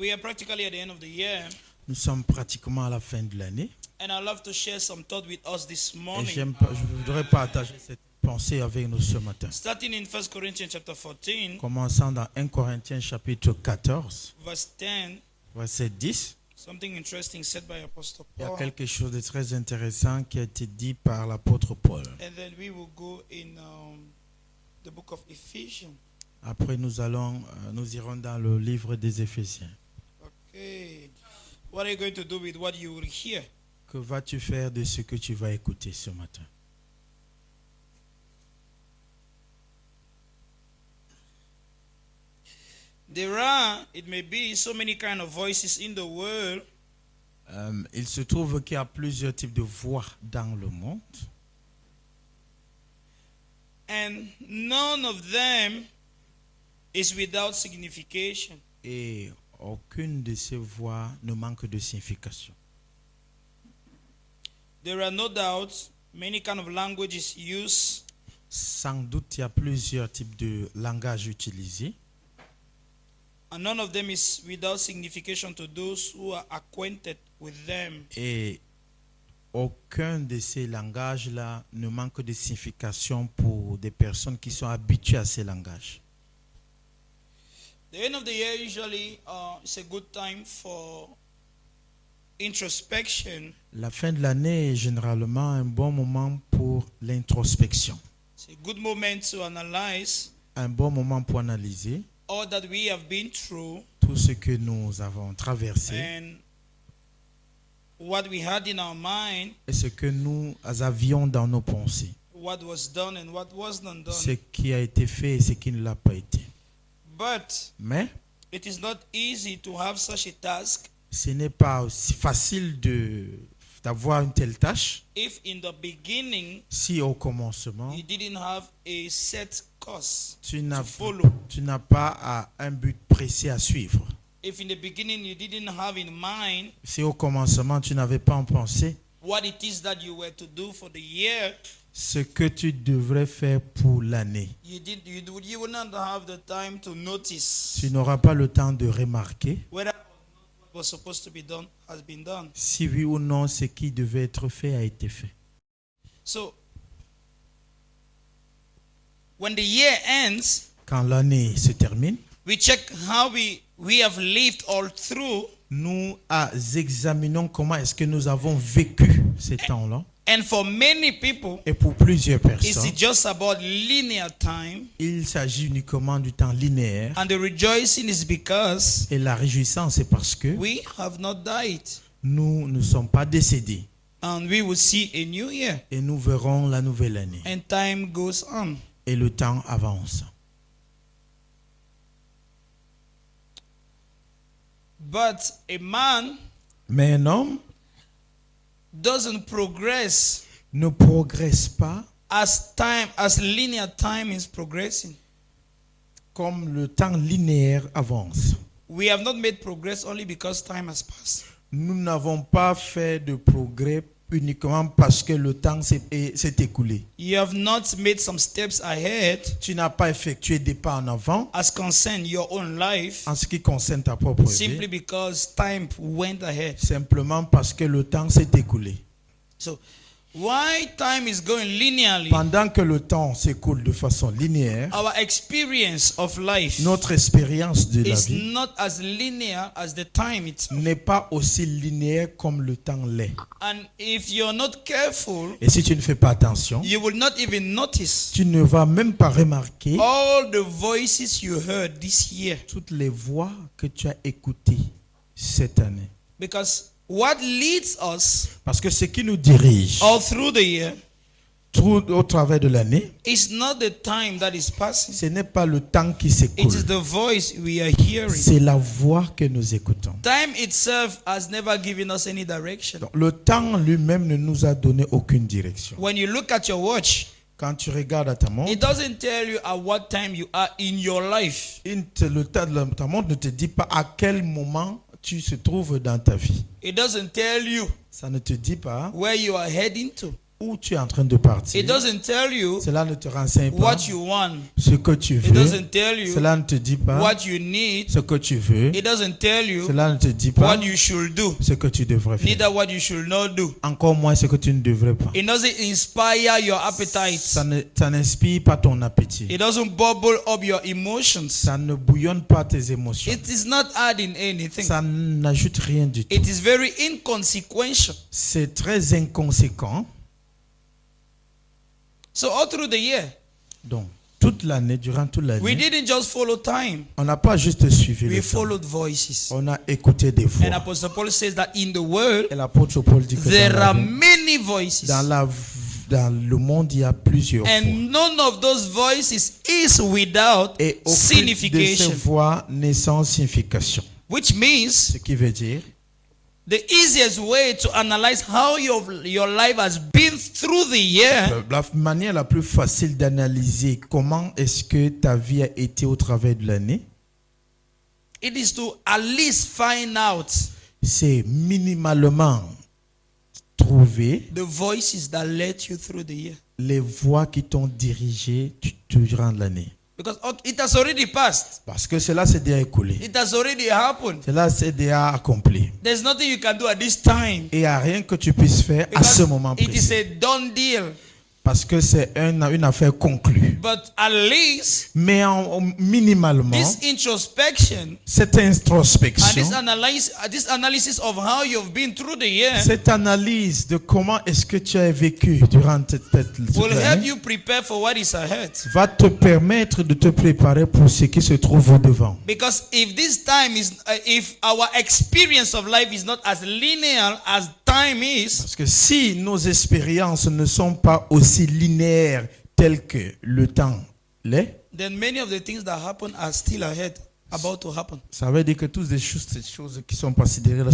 We are practically at the end of the year, Nous sommes pratiquement à la fin de l'année. and I'd love to share some thought with us this Et morning. je voudrais partager cette pensée avec nous ce matin. Starting in 1 Corinthians chapter 14, Commençant dans 1 Corinthiens chapitre 14, verse 10, verset 10. something interesting said by Apostle Il y a Paul. quelque chose de très intéressant qui a été dit par l'apôtre Paul. And then we will go in the book of Ephesians. Après, nous irons dans le livre des Éphésiens. Okay. What are you going to do with what you will hear? Que vas-tu faire de ce que tu vas écouter ce matin? There are, it may be, so many kind of voices in the world, Il se trouve qu'il y a plusieurs types de voix dans le monde. and none of them is without signification. Et aucune de ces voix ne manque de signification. There are no doubts many kind of languages used, Sans doute, il y a plusieurs types de langages utilisés. and none of them is without signification to those who are acquainted with them. Et aucun de ces langages-là ne manque de signification pour des personnes qui sont habituées à ces langages. The end of the year usually is a good time for introspection. La fin de l'année est généralement un bon moment pour l'introspection. It's a good moment to analyze Un bon moment pour analyser all that we have been through tout ce que nous avons traversé and what we had in our mind, et ce que nous avions dans nos pensées. what was done and what wasn't Ce done. qui a été fait et ce qui ne l'a pas été. But Mais it is not easy to have such a task ce n'est pas aussi facile d'avoir une telle tâche if in the beginning si au commencement you didn't have a set course tu to n'as follow. pas un but précis à suivre. If in the beginning you didn't have in mind Si au commencement tu n'avais pas en pensée what it is that you were to do for the year, ce que tu devrais faire pour l'année, you would not have the time to notice tu n'auras pas le temps de remarquer whether what was supposed to be done has been done. si oui ou non ce qui devait être fait a été fait. So when the year ends, Quand l'année se termine, we check how we have lived all through, nous examinons comment est-ce que nous avons vécu ces temps-là. and for many people Et pour plusieurs it's personnes, just about linear time, il s'agit uniquement du temps linéaire. and the rejoicing is because Et la réjouissance, c'est parce que we have not died, nous ne sommes pas décédés. and we will see a new year, Et nous verrons la nouvelle année. and time goes on. Et le temps avance. But a man Mais un homme doesn't progress ne progresse pas as linear time is progressing. comme le temps linéaire avance. We have not made progress only because time has passed. Nous n'avons pas fait de progrès uniquement parce que le temps s'est écoulé. You have not made some steps ahead Tu n'as pas effectué des pas en avant as concern your own life en ce qui concerne ta propre simply vie, because time went ahead. simplement parce que le temps s'est écoulé. So why time is going linearly, Pendant que le temps s'écoule de façon linéaire, our experience of life notre expérience de la is vie not as linear as the time itself. n'est pas aussi linéaire comme le temps l'est. And if you're not careful, Et si tu ne fais pas attention, you will not even notice tu ne vas même pas remarquer all the voices you heard this year. toutes les voix que tu as écoutées cette année. Because what leads us Parce que ce qui nous dirige all through the year tout au travers de l'année, is not the time that is passing. ce n'est pas le temps qui It s'écoule, is the voice we are hearing. c'est la voix que nous écoutons. Time itself has never given us any direction. Donc, le temps lui-même ne nous a donné aucune direction. When you look at your watch, Quand tu regardes à ta montre, it doesn't tell you at what time you are in your life. le temps de ta montre ne te dit pas à quel moment tu te trouves dans ta vie. It doesn't tell you Ça ne te dit pas where you are heading to. où tu es en train de partir. It doesn't tell you Cela ne te renseigne pas what you want. ce que tu It veux. doesn't tell you Cela ne te dit pas what you need. ce que tu veux. It doesn't tell you Cela ne te dit pas what you should do. ce que tu devrais faire. Neither what you should not do. Encore moins ce que tu ne devrais pas. It doesn't inspire your appetites. Ça n'inspire pas ton appétit. It doesn't bubble up your emotions. Ça ne bouillonne pas tes émotions. It is not adding anything. Ça n'ajoute rien du tout. It is very inconsequential. C'est très inconséquent. So all through the year, Donc, toute l'année, durant toute we l'année, didn't just follow time. on n'a pas juste suivi We le temps. followed voices. On a écouté des And voix. Apostle Paul says that in the world, Et l'apôtre Paul dit que there are dans many voices. le monde, il y a plusieurs voix. And none of those voices is without Et aucune de ces signification. voix n'est sans signification. Which means Ce qui veut dire, the easiest way to analyze how your life has been through the year la manière la plus facile d'analyser comment est-ce que ta vie a été au travers de l'année, it is to at least find out c'est minimalement trouver the voices that led you through the year. les voix qui t'ont dirigé durant l'année. Because it has already passed. Parce que cela s'est déjà écoulé. It has already happened. Cela s'est déjà accompli. There's nothing you can do at this time. Et il n'y a rien que tu puisses faire à ce moment It is précis. a done deal. Parce que c'est une affaire conclue. But at least Mais minimalement, this introspection cette and introspection, this analysis of how you've been through the year cette analyse de comment est-ce que tu as vécu durant toute will help l'année, you prepare for what is ahead. va te permettre de te préparer pour ce qui se trouve au devant. Because if this time is, if our experience of life is not as linear as time is, Parce que si nos expériences ne sont pas aussi linéaires telles que le temps l'est, then many of the things that happen are still ahead, about to happen. ça veut dire que toutes ces choses qui sont passées derrière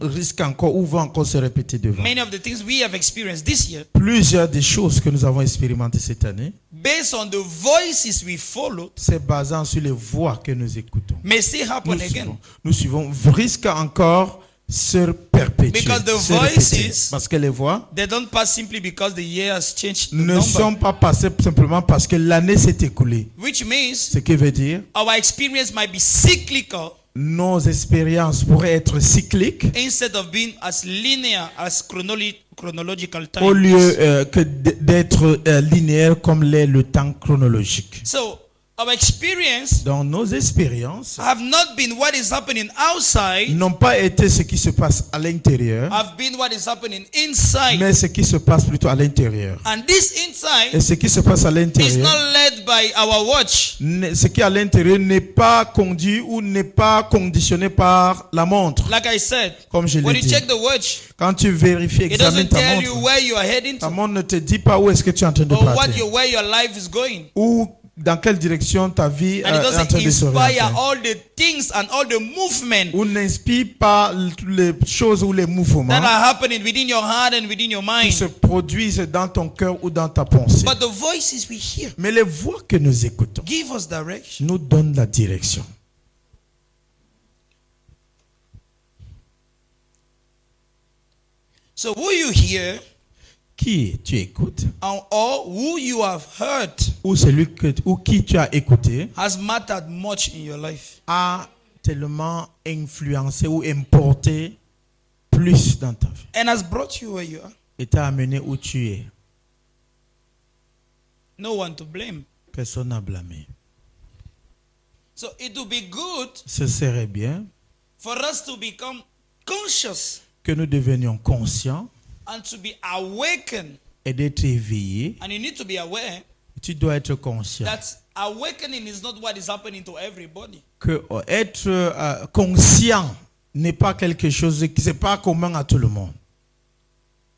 risquent encore ou vont encore se répéter devant. Many of the things we have experienced this year, Plusieurs des choses que nous avons expérimentées cette année, based on the voices we followed, c'est basant sur les voix que nous écoutons. may still happen again. Nous suivons, risquent encore se perpétuer. Because the se répéter. voices- Parce que les voix They don't pass simply because the year has changed the ne number. sont pas passées simplement parce que l'année s'est écoulée. Which means Ce qui veut dire our experience might be cyclical nos expériences pourraient être cycliques instead of being as linear as chronological time. au lieu is. que d'être linéaires comme l'est le temps chronologique. So our experience Dans nos expériences have not been what is happening outside, n'ont pas été ce qui se passe à l'intérieur, have been what is happening inside. mais ce qui se passe plutôt à l'intérieur. And this Et inside ce qui se passe à is l'intérieur, not led by our watch. ce qui est à l'intérieur n'est pas conduit ou n'est pas conditionné par la montre. Like I said, Comme je when l'ai you dit, check the watch, quand tu vérifies, it examines doesn't ta tell you montre, where you are heading ta to montre ne te dit pas où est-ce que tu es en train de or partir where your life is going. ou dans quelle direction ta vie And it est en doesn't train de s'orienter. inspire all the things and all the movement Ou n'inspire pas les choses ou les mouvements that are happening within your heart and within your qui se mind. produisent dans ton cœur ou dans ta pensée. But the voices we hear Mais les voix que nous écoutons give us direction. nous donnent la direction. So who you hear Qui tu écoutes or who you have heard ou qui tu as écouté has mattered much in your life. a tellement influencé ou importé plus dans ta vie And has brought you where you are. et t'a amené où tu es. No one to blame. Personne à blâmer. So it would be good Ce serait bien for us to become conscious que nous devenions conscients and to be awakened. et d'être éveillés. And you need to be aware Tu dois être conscient that awakening is not what is happening to everybody. que être conscient n'est pas quelque chose qui n'est pas commun à tout le monde.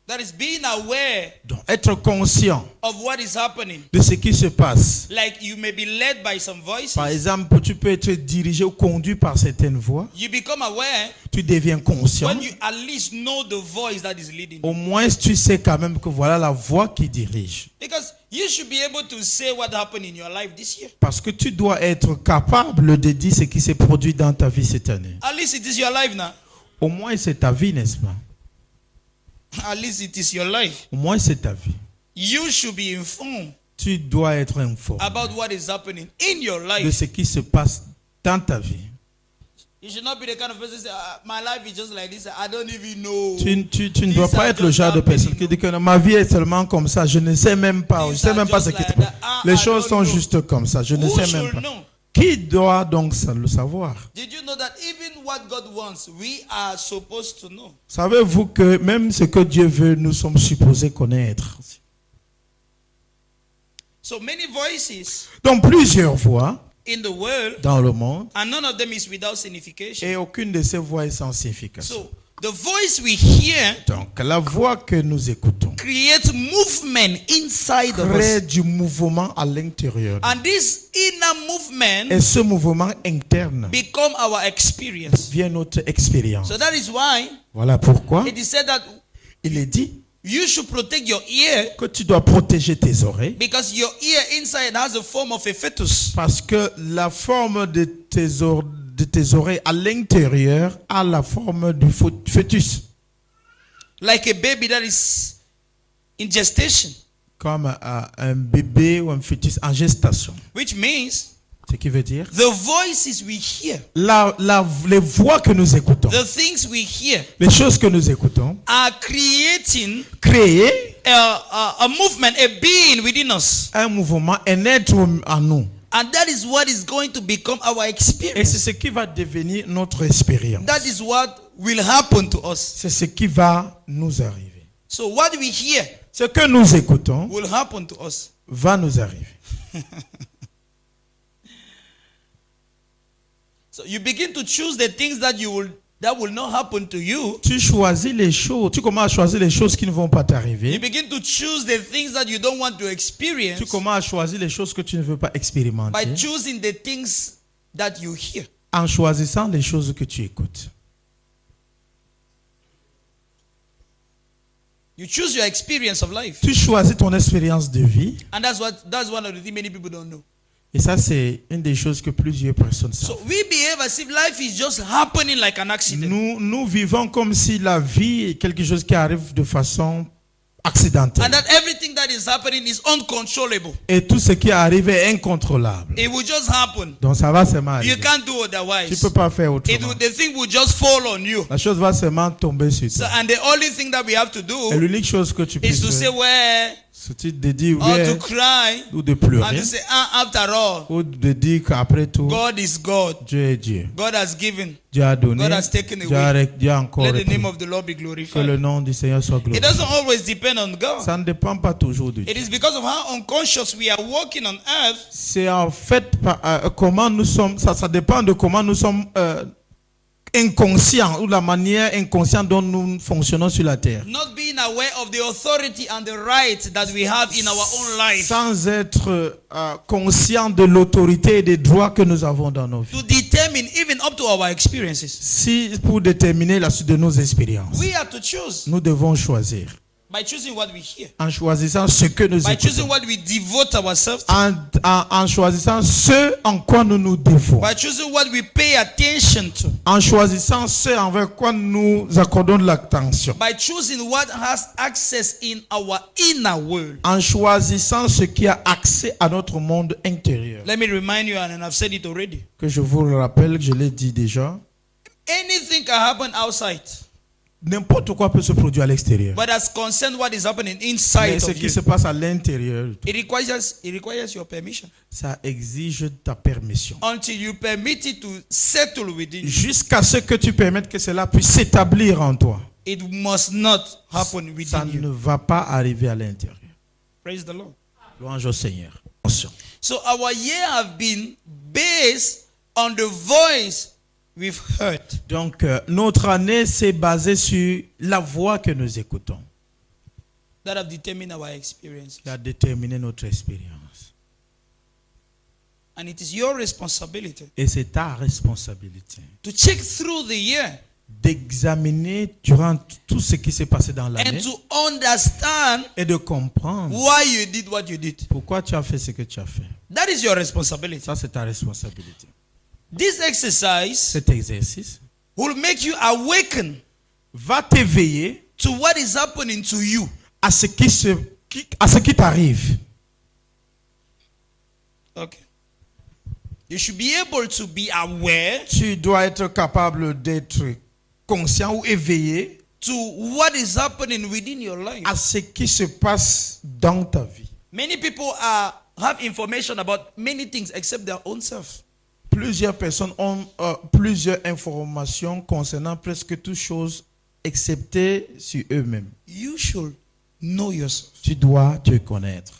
That is being aware Donc, être conscient of what is happening. de ce qui se passe. Like you may be led by some voices. Par exemple, tu peux être dirigé ou conduit par certaines voix. You become aware Tu deviens conscient. when you at least know the voice that is leading you. Au moins, tu sais quand même que voilà la voix qui dirige. Because you should be able to say what happened in your life this year. Parce que tu dois être capable de dire ce qui s'est produit dans ta vie cette année. At least it is your life now. Au moins, c'est ta vie, n'est-ce pas? At least it is your life. Au moins c'est ta vie. You should be informed Tu dois être informé about what is happening in your de life. ce qui se passe dans ta vie. You should not be the kind of person who say, my life is just like this. I don't even know. Tu ne dois pas être le genre de personne qui dit que ma vie est seulement comme ça. Je ne sais même pas. Je ne sais même pas ce qui se passe. Les choses sont juste comme ça. Je ne sais même pas. Qui doit donc le savoir? Did you know that even what God wants, we are supposed to know? Savez-vous que même ce que Dieu veut, nous sommes supposés connaître? So many voices Donc plusieurs voix in the world, dans le monde and none of them is without signification. et aucune de ces voix est sans signification. So the voice we hear Donc la voix que nous écoutons creates movement inside of crée us. du mouvement à l'intérieur. And this inner movement Et ce mouvement interne become our experience. vient notre expérience. So that is why Voilà pourquoi it is said that il est dit you should protect your ear que tu dois protéger tes oreilles because your ear inside has the form of a fetus. parce que la forme de tes oreilles à l'intérieur a la forme du fœtus. Like a baby that is in gestation. Comme un bébé ou un fœtus en gestation. Which means Ce qui veut dire the voices we hear, les voix que nous écoutons, the things we hear les choses que nous écoutons, are creating créent a movement, a being within us. un mouvement, un être en nous. And that is what is going to become our Et c'est experience. ce qui va devenir notre expérience. That is what will happen to us. C'est ce qui va nous arriver. So what we hear Ce que nous écoutons will happen to us. va nous arriver. So you begin to choose the things that will not happen to you. Tu choisis les choses, tu commences à choisir les choses qui ne vont pas You t'arriver. begin to choose the things that you don't want to experience Tu commences à choisir les choses que tu ne veux pas by expérimenter choosing the things that you hear. en choisissant les choses que tu écoutes. You choose your experience of life. Tu choisis ton expérience de vie. And that's one of the things many people don't know. Et ça, c'est une des choses que plusieurs personnes savent. So we behave as if life is just happening like an accident. Nous vivons comme si la vie est quelque chose qui arrive de façon accidentelle. And that everything that is happening is uncontrollable. Et tout ce qui arrive est incontrôlable. It will just happen. Donc ça va seulement You arriver. can't do Tu ne otherwise. peux pas faire autrement. The thing will just fall on you. La chose va seulement tomber sur So, toi. and the only thing that we have to Et do l'unique chose que tu peux is to say faire, where c'est de dire or oui to cry ou de and pleurer to say, after all, ou de dire qu'après tout, God is God. Dieu est Dieu. God has given. Dieu a donné, God has taken Dieu a encore Let the repris. name of the Lord be Que glorified. le nom du Seigneur soit It glorifié. doesn't always depend on God. Ça ne dépend pas toujours de It Dieu. is because of how unconscious we are walking on earth C'est en fait comment nous sommes, ça dépend de comment nous sommes inconscients ou la manière inconsciente dont nous fonctionnons sur la terre. not being aware of the authority and the right that we have in our own life Sans être conscient de l'autorité et des droits que nous avons dans nos vies. to determine even up to our experiences. Si pour déterminer la suite de nos expériences, We have to choose nous devons choisir. by choosing what we hear, En choisissant ce que nous by choosing écoutons. what we devote ourselves to, En choisissant ce en quoi nous nous devons. by choosing what we pay attention to, En choisissant ce envers quoi nous accordons de l'attention. by choosing what has access in our inner world. En choisissant ce qui a accès à notre monde intérieur. Let me remind you, and I've said it already. Que je vous le rappelle, je l'ai dit déjà. Anything can happen outside, N'importe quoi peut se produire à l'extérieur. but as concerned what is happening Mais inside ce of qui you, se passe à l'intérieur, it requires your permission. ça exige ta permission. Until you permit it to settle within you, Jusqu'à ce que tu permettes que cela puisse s'établir en toi. it must not happen Ça within ne you. va pas arriver à l'intérieur. Praise the Lord. Louange au Seigneur. Attention. So our year have been based on the voice we've heard. Donc, notre année s'est basée sur la voix que nous écoutons, That have determined our experiences. qui a déterminé notre expérience. And it is your responsibility Et c'est ta responsabilité to check through the year d'examiner durant tout ce qui s'est passé dans and l'année to understand et de comprendre why you did what you did. pourquoi tu as fait ce que tu as fait. That is your responsibility. Ça, c'est ta responsabilité. This exercise Cet exercice will make you awaken va t'éveiller to to what is happening to you. à ce qui t'arrive. Okay. You should be able to be aware Tu dois être capable d'être conscient ou éveillé to what is happening within your life. à ce qui se passe dans ta vie. Many people have information about many things except their own self. Plusieurs personnes ont plusieurs informations concernant presque toutes choses excepté sur eux-mêmes. You should know yourself. Tu dois te connaître.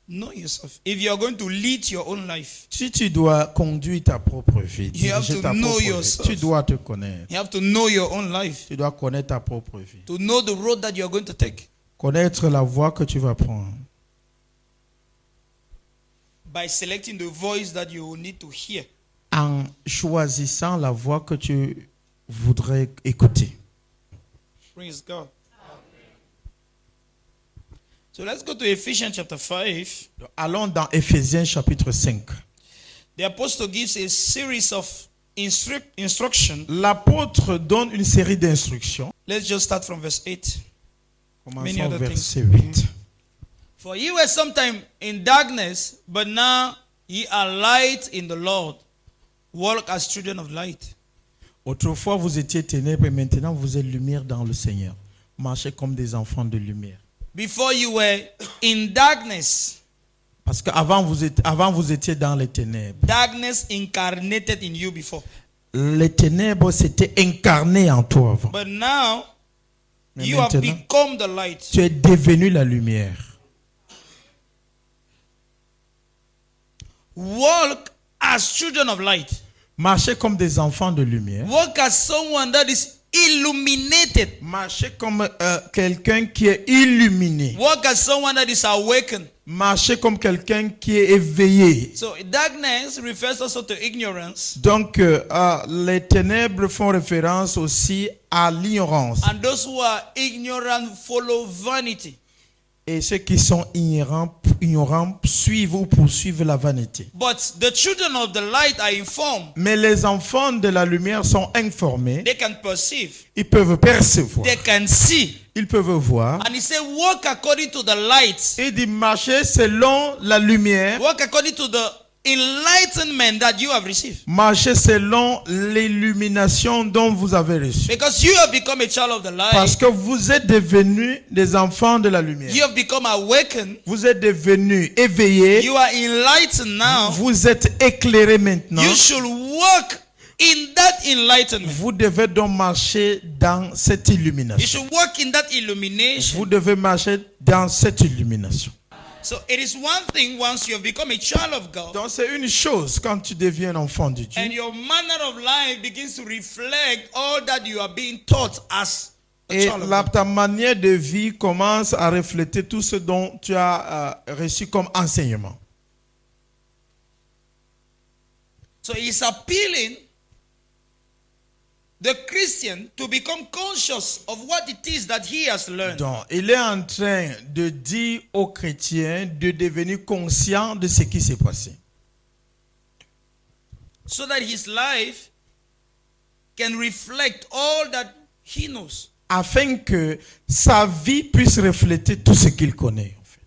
Know yourself. If you are going to lead your own life, Si tu dois conduire ta propre vie, You have diriger to ta know propre vie, yourself. tu dois te connaître. you have to know your own life. Tu dois connaître ta propre vie. To know the road that you are going to take. Connaître la voie que tu vas prendre. By selecting the voice that you need to hear. En choisissant la voie que tu voudrais écouter. Praise God. So let's go to Ephesians chapter 5. Allons dans Éphésiens chapitre 5. The apostle gives a series of instruction. L'apôtre donne une série d'instructions. Let's just start from verse 8. Many Commençons other verset things. 8. For ye were sometime in darkness, but now ye are light in the Lord. Walk as children of light. Autrefois vous étiez ténèbres et maintenant vous êtes lumière dans le Seigneur. Marchez comme des enfants de lumière. Before you were in darkness, Parce qu'avant vous étiez dans les ténèbres. darkness incarnated in you before. Les ténèbres s'étaient incarnées en toi avant. But now, Mais you have maintenant, become the light. tu es devenu la lumière. Walk as children of light. Marchez comme des enfants de lumière. Walk as someone that is illuminated. Marchez comme quelqu'un qui est illuminé. Walk as someone that is awakened. Marchez comme quelqu'un qui est éveillé. So darkness refers also to ignorance. Donc, les ténèbres font référence aussi à l'ignorance. And those who are ignorant follow vanity. Et ceux qui sont ignorants suivent ou poursuivent la vanité. But the children of the light are informed. Mais les enfants de la lumière sont informés. They can perceive. Ils peuvent percevoir. They can see. Ils peuvent voir. And he said, walk according to the light. Il dit marcher selon la lumière. Walk according to the enlightenment that you have received. Marcher selon l'illumination dont vous avez reçu. Because you have become a child of the light. Parce que vous êtes devenus des enfants de la lumière. You have become awakened. Vous êtes devenus éveillés. You are enlightened now. Vous êtes éclairés maintenant. You should walk in that enlightenment. Vous devez donc marcher dans cette You illumination. should walk in that illumination. Vous devez marcher dans cette illumination. So it is one thing once you have become a child of God. Donc c'est une chose quand tu deviens un enfant de Dieu. And your manner of life begins to reflect all that you are being taught as a Et child of God. ta manière de vie commence à refléter tout ce dont tu as reçu comme enseignement. So it's appealing the Christian to become conscious of what it is that he has learned. Donc, il est en train de dire aux chrétiens de devenir conscient de ce qui s'est passé. So that his life can reflect all that he knows. Afin que sa vie puisse refléter tout ce qu'il connaît. En fait.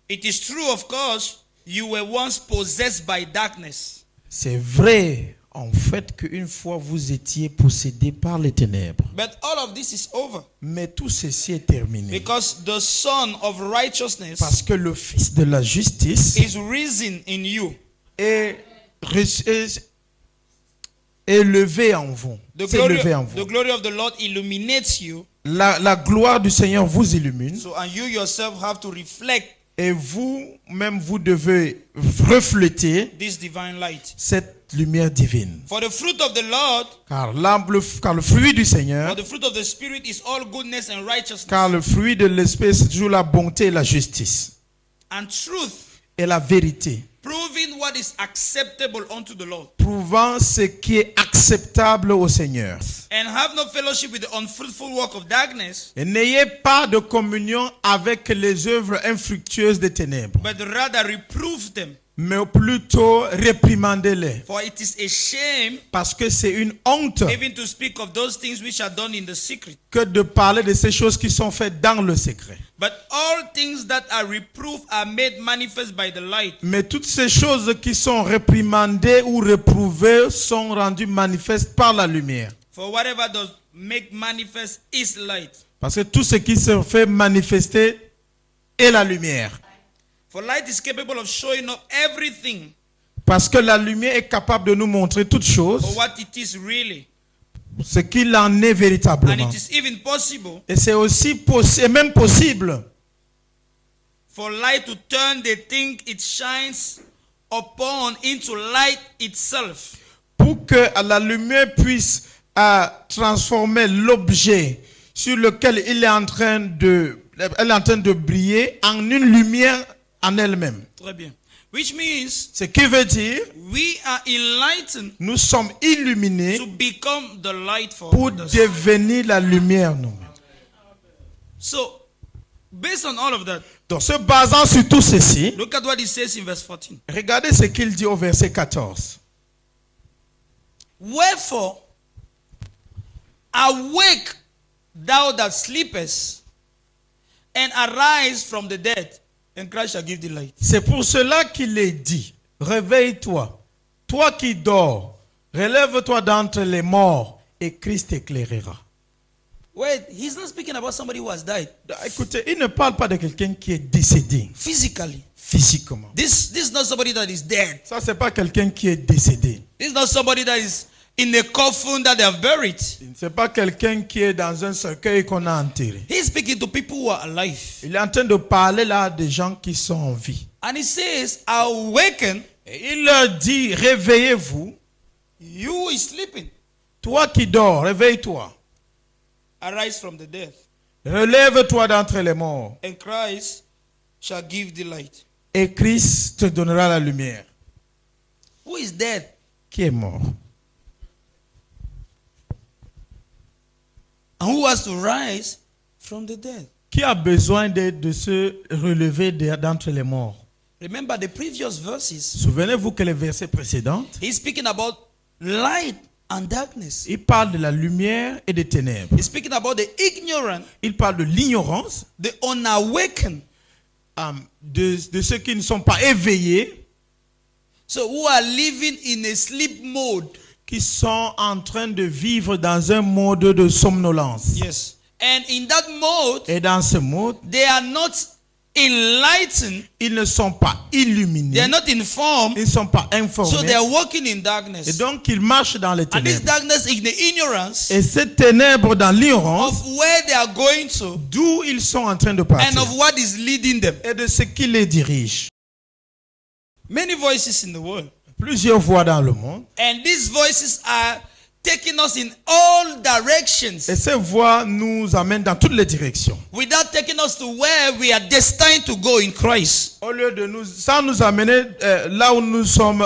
It is true, of course, you were once possessed by darkness. C'est vrai, en fait, qu'une fois vous étiez possédé par les ténèbres. But all of this is over. Mais tout ceci est terminé. Because the Son of Righteousness Parce que le Fils de la justice is risen in you. est élevé en vous. The C'est glory, élevé en the vous. glory of the Lord illuminates you. La gloire du Seigneur vous illumine. So, and you yourself have to reflect Et vous-même, vous devez refléter this divine light. cette lumière divine. For the fruit of the Lord, Car le fruit du Seigneur, for the fruit of the Spirit is all goodness and righteousness car le fruit de l'Esprit, c'est toujours la bonté et la justice. and truth, Et la vérité. proving what is acceptable unto the Lord. Prouvant ce qui est acceptable au Seigneur. And have no fellowship with the unfruitful work of darkness, Et n'ayez pas de communion avec les œuvres infructueuses des ténèbres. but rather reprove them. mais plutôt réprimandez-les. For it is a shame Parce que c'est une honte even to speak of those things which are done in the secret. que de parler de ces choses qui sont faites dans le secret. But all things that are reproved are made manifest by the light. Mais toutes ces choses qui sont réprimandées ou réprouvées sont rendues manifestes par la lumière. For whatever does make manifest is light. Parce que tout ce qui se fait manifester est la lumière. For light is capable of showing up everything Parce que la lumière est capable de nous montrer toutes choses, for what it is really. ce qu'il en est And véritablement. it is even possible Et c'est aussi même possible for light to turn the thing it shines upon into light itself. pour que la lumière puisse transformer l'objet sur lequel elle est en train de briller en une lumière en elle-même. Très bien. Which means Ce qui veut dire, we are enlightened nous sommes illuminés to become the light for pour others. devenir la lumière nous-mêmes. So, based on all of that, Donc, se basant sur tout ceci, look at what it says in verse 14. regardez ce qu'il dit au verset 14. Wherefore, awake, thou that sleepest, and arise from the dead, and Christ shall give thee light. C'est pour cela qu'il est dit, réveille-toi, toi qui dors, relève-toi d'entre les morts, et Christ t'éclairera. Wait, he's not speaking about somebody who has died Écoutez, il ne parle pas de quelqu'un qui est décédé physically. physiquement. This is not somebody that is dead. Ça, c'est pas quelqu'un qui est décédé. This is not somebody that is in a coffin that they have buried. C'est pas quelqu'un qui est dans un cercueil qu'on a enterré. He's speaking to people who are alive. Il est en train de parler là des gens qui sont en vie. And he says, awaken, Et il leur dit, réveillez-vous, you who is sleeping, toi qui dors, réveille-toi. arise from the dead, Relève-toi d'entre les morts, and Christ shall give thee light. et Christ te donnera la lumière. Who is dead? Qui est mort? And who has to rise from the dead? Qui a besoin de se relever d'entre les morts? Remember the previous verses. Souvenez-vous que les versets précédents, He's speaking about light and darkness. il parle de la lumière et des ténèbres. He's speaking about the ignorant, Il parle de l'ignorance, the unawakened. de ceux qui ne sont pas éveillés, So who are living in a sleep mode. qui sont en train de vivre dans un mode de somnolence. Yes. And in that mode, Et dans ce mode, they are not enlightened. ils ne sont pas They illuminés, are not informed. ils ne sont pas So informés. they are walking in Et darkness. donc, ils marchent dans les And this ténèbres. darkness is the ignorance Et ces ténèbres dans l'ignorance, of where they are going to d'où ils sont en train de and partir. of what is leading them. Et de ce qui les dirige. Many voices in the world. Plusieurs voix dans le monde. And these voices are taking us in all directions Et ces voix nous amènent dans toutes les directions. without taking us to where we are destined to go in Christ. Au lieu de sans nous amener là où nous sommes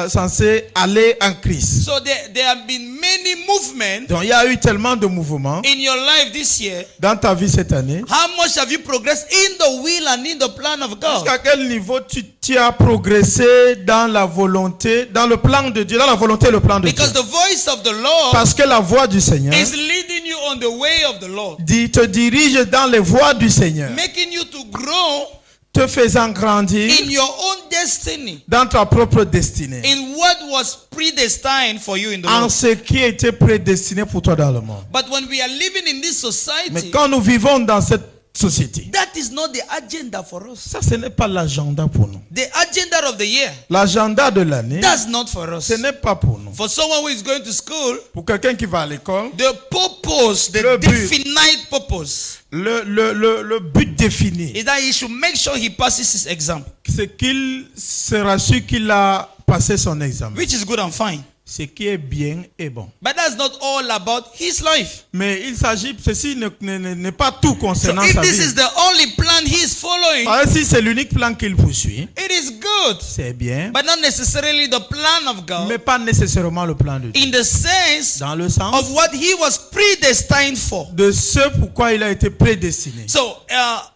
censés aller en Christ. So there have been many movements Donc il y a eu tellement de mouvements in your life this year. dans ta vie cette année. How much have you progressed in the will and in the plan of God? Jusqu'à quel niveau tu as progressé dans la volonté, dans le plan de Dieu, dans la volonté et le plan de Dieu. Because the voice of the Lord Parce que la voix du Seigneur is leading you on the way of the Lord, te dirige dans les voies du Seigneur, making you to grow te faisant grandir in your own destiny, dans ta propre destinée, in what was predestined for you in the en world. ce qui était prédestiné pour toi dans le monde. But when we are living in this Mais society, quand nous vivons dans cette société, that is not the agenda for us. ça ce n'est pas l'agenda pour nous. The agenda of the year, L'agenda de l'année, that's not for us. ce n'est pas pour nous. For someone who is going to school, Pour quelqu'un qui va à l'école, the purpose, the Le but. definite purpose, le but défini, is that he should make sure he passes his exam, c'est qu'il sera sûr qu'il a passé son examen. which is good and fine. ce qui est bien et bon. But that's not all about his life. Mais il s'agit, ceci n'est pas tout So concernant if sa this vie. is the only plan he is following, Si c'est l'unique plan qu'il poursuit, it is good, c'est bien, but not necessarily the plan of God mais pas nécessairement le plan de Dieu. in the sense Dans le sens of what he was predestined for. de ce pourquoi il a été prédestiné. So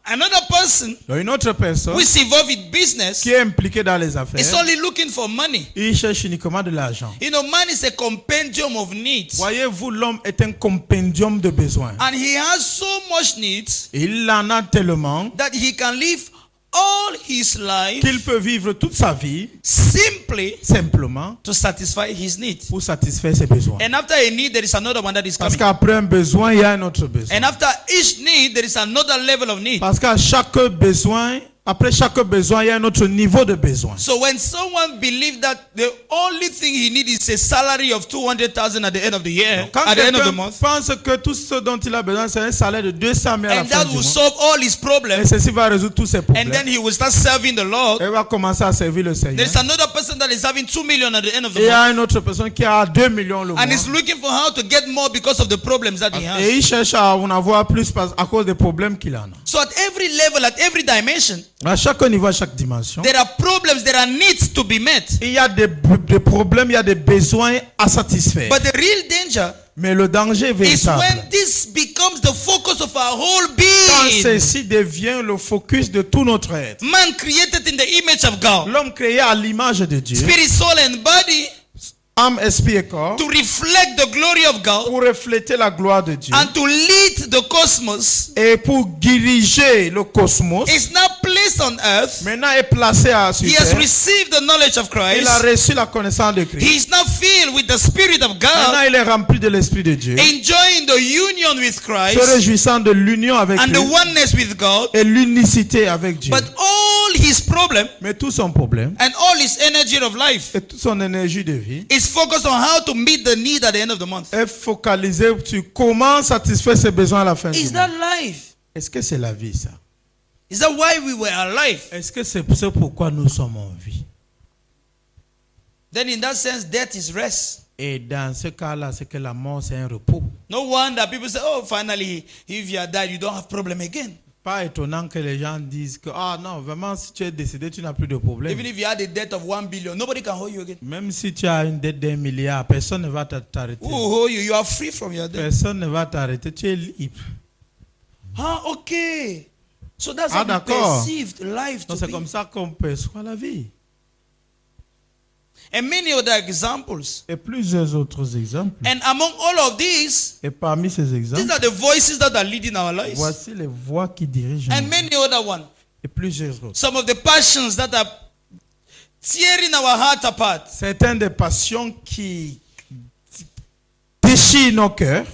another person Donc, une autre personne who is involved in business qui est impliquée dans les is affaires, only looking for money. il cherche uniquement de l'argent. You know, man is a compendium of needs. Voyez-vous, l'homme est un compendium de besoins. And he has so much needs Il en a tellement that he can live all his life qu'il peut vivre toute sa vie simply simplement to satisfy his needs. pour satisfaire ses besoins. And after a need, there is another one that is Parce coming. qu'après un besoin, il y a un autre besoin. And after each need, there is another level of need. Parce qu'à chaque besoin, après chaque besoin, il y a un autre niveau de besoin. So when someone believes that the only thing he needs is a salary of 200,000 at the end of the year, Quand at the end of the quelqu'un month, pense que tout ce dont il a besoin, c'est un salaire de 200 000 à la and fin that du will mois, solve all his et problems, ceci va résoudre tous ses and problèmes, then he will start serving the Lord, il va commencer à servir le Seigneur. there's another person that is having 2 million at the end of the Et il y a month, une autre personne qui a 2 millions le mois. and is looking for how to get more because of the problems that he Et has. il cherche à en avoir plus à cause des problèmes qu'il a. So at every level, at every dimension, À chaque niveau, à chaque dimension, there are problems, there are needs to be met. il y a des problèmes, il y a des besoins à satisfaire. But the real danger Mais le danger is véritable, when this becomes the focus of our whole quand being. ceci devient le focus de tout notre être. Man created in the image of God, L'homme créé à l'image de Dieu, spirit, soul, and body, âme, esprit et corps, to reflect the glory of God pour refléter la gloire de Dieu and to lead the cosmos, et pour diriger le cosmos. is now placed on earth. Maintenant est placé sur He has terre. received the knowledge of Il a Christ. reçu la connaissance de Christ. He is now filled with the Spirit of Maintenant God, il est rempli de l'esprit de Dieu, enjoying the union with se Christ réjouissant de l'union avec and the lui oneness with God. et l'unicité avec Dieu. But all his problem Mais tout son problème and all his energy of life et toute son énergie de vie is focused on how to meet the need at the end of the month. est focalisé sur comment satisfaire ses besoins à la fin du Is mois. that life? Est-ce que c'est la vie ça? Is that why we were alive? Est-ce que c'est ce pourquoi nous sommes en vie? Then in that sense, death is rest. Et dans ce cas-là, c'est que la mort c'est un repos. No wonder people say, oh, finally, if you are dead, you don't have problem again. Pas étonnant que les gens disent que ah non, vraiment si tu es décédé, tu n'as plus de problème. Even if you had a debt of 1 billion, nobody can hold you again. Même si tu as une dette d'1 milliard, personne ne va t'arrêter. Who will hold you? You are free from your debt. Personne ne va t'arrêter, tu es libre. Ah, okay. So that's Ah, how we d'accord. perceived life to Donc c'est be. comme ça qu'on perçoit la vie. And many other examples. Et plusieurs autres exemples. And among all of these, Et parmi ces these exemples, are the voices that are leading our lives. voici les voix qui dirigent And nos vies. many other ones. Et plusieurs autres. Some of the passions that are tearing our heart apart. Certaines des passions qui déchirent nos cœurs,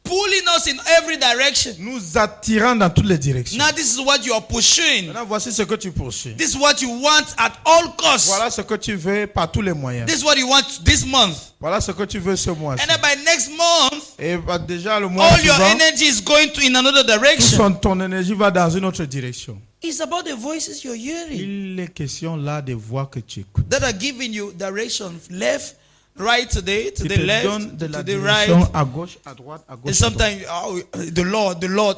Pulling us in every direction. nous attirant dans toutes les directions. Now this is what you are pursuing. Maintenant, voici ce que tu poursuis. This is what you want at all costs. Voilà ce que tu veux par tous les moyens. This is what you want this month. Voilà ce que tu veux ce mois-ci. And then by next month, Et déjà le mois all your suivant, energy is going to in another direction. ton énergie va dans une autre direction. It's about the voices you're hearing Il est question là des voix que tu écoutes. that are giving you direction, left, right today, to Qui the te left, donnent de la to the direction right. à gauche, à droite, à And gauche. à droite. sometimes, oh, the Lord,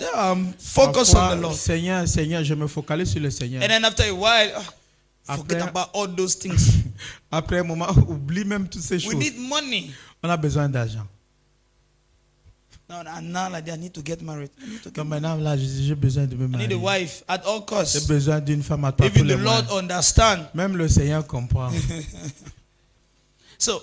focus on Parfois, the Lord. Seigneur, Seigneur, je me focalise sur le Seigneur. And then after a while, forget Après- about all those things. Après un moment, oublie même toutes ces We choses. need money. On a besoin d'argent. Now like that, I need to get married. Comme maintenant, là, j'ai besoin de me I need a marier. wife at all J'ai costs. besoin d'une femme à toi tous Even les the mois. Lord understand. Même le Seigneur comprend. So,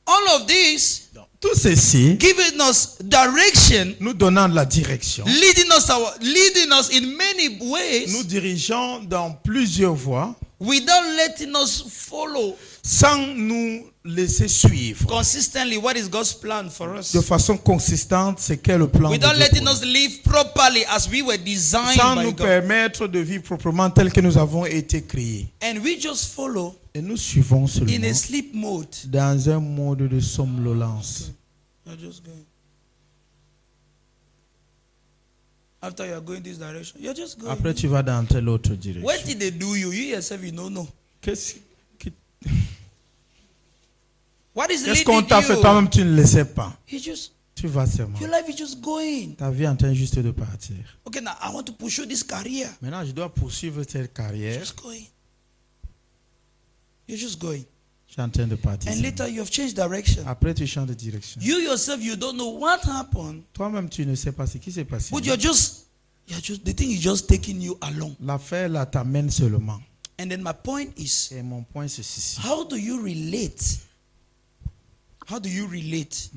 all of this Tout ceci, giving us direction, nous donnant de la direction. leading us in many Nous ways dirigeons dans plusieurs voies without letting us follow sans nous laisser suivre consistently what is God's plan for us. de façon consistante ce qu'est le plan de Without Dieu letting pour us live properly as we were nous. designed Sans by nous God. permettre de vivre proprement tel que nous avons été créés. And we just follow Et nous suivons in seulement a sleep mode. dans un mode de somnolence. You're just going. After you are going this direction, you're just going. Après, tu vas dans telle autre What direction. did they do you? You yourself, you don't know. Qu'est-ce qui... What is Qu'est-ce qu'on t'a fait leading you? toi-même, tu ne le sais pas. Tu vas seulement. Your life is just going. Ta vie est en train juste de partir. Okay, now I want to pursue this career. Maintenant, je dois poursuivre cette carrière. Just going. You're just going. Je suis en train de partir. And later you have changed direction. Après, tu changes de direction. You yourself, you don't know what happened. Toi-même, tu ne sais pas ce qui s'est passé. But the thing is just taking you along. L'affaire là t'amène seulement. And then my point is, Et mon point, c'est ceci. how do you relate? How do you relate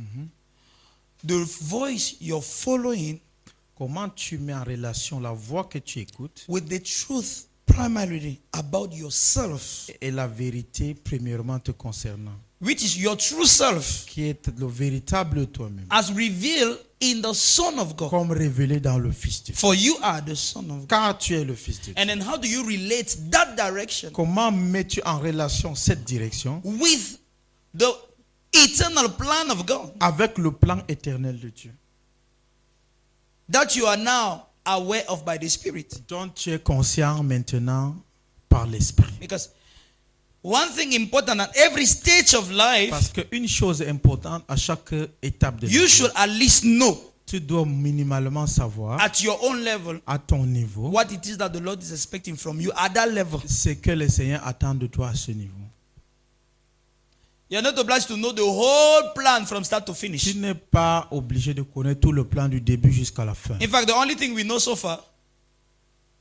the voice you're following Comment tu mets en relation la voix que tu écoutes with the truth primarily about yourself, et la vérité premièrement te concernant, which is your true self, qui est le véritable toi-même, as revealed in the Son of God? comme révélé dans le Fils de Dieu. For you are the Son of God. Car tu es le Fils de Dieu. And then how do you relate that direction Comment mets-tu en relation cette direction with the eternal plan of God avec le plan éternel de Dieu, that you are now aware of by the Spirit? dont tu es conscient maintenant par l'Esprit? Because one thing important at every stage of life, Parce qu'une chose importante à chaque étape de you vie, should at least know tu dois minimalement savoir at your own level à ton niveau what it is that the Lord is expecting from you at that level. ce que le Seigneur attend de toi à ce niveau. You're not obliged to know the whole plan from start to finish. Tu n'es pas obligé de connaître tout le plan du début jusqu'à la fin. In fact, the only thing we know so far,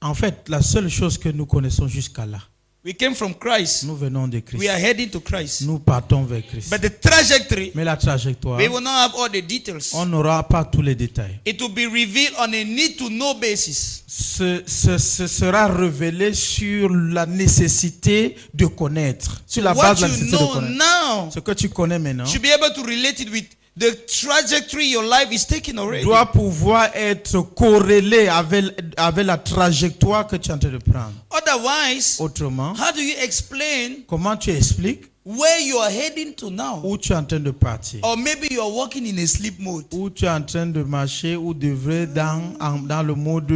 En fait, la seule chose que nous connaissons jusqu'à là, we came from Christ. nous venons de Christ. We are heading to Christ. Nous partons vers Christ. But the trajectory, Mais la trajectoire, we will not have all the details. on n'aura pas tous les détails. It will be revealed on a need-to-know basis. Ce sera révélé sur la nécessité de connaître. Sur la What base de la you nécessité de know connaître. now, Ce que tu connais maintenant should be able to relate it with the trajectory your life is taking already. doit pouvoir être corrélé avec la trajectoire que tu es en train de prendre. Otherwise, Autrement, how do you explain comment tu expliques where you are heading to now? où tu es en train de partir? Or maybe you are walking in a sleep mode. Où tu es en train de marcher ou devrais dans le mode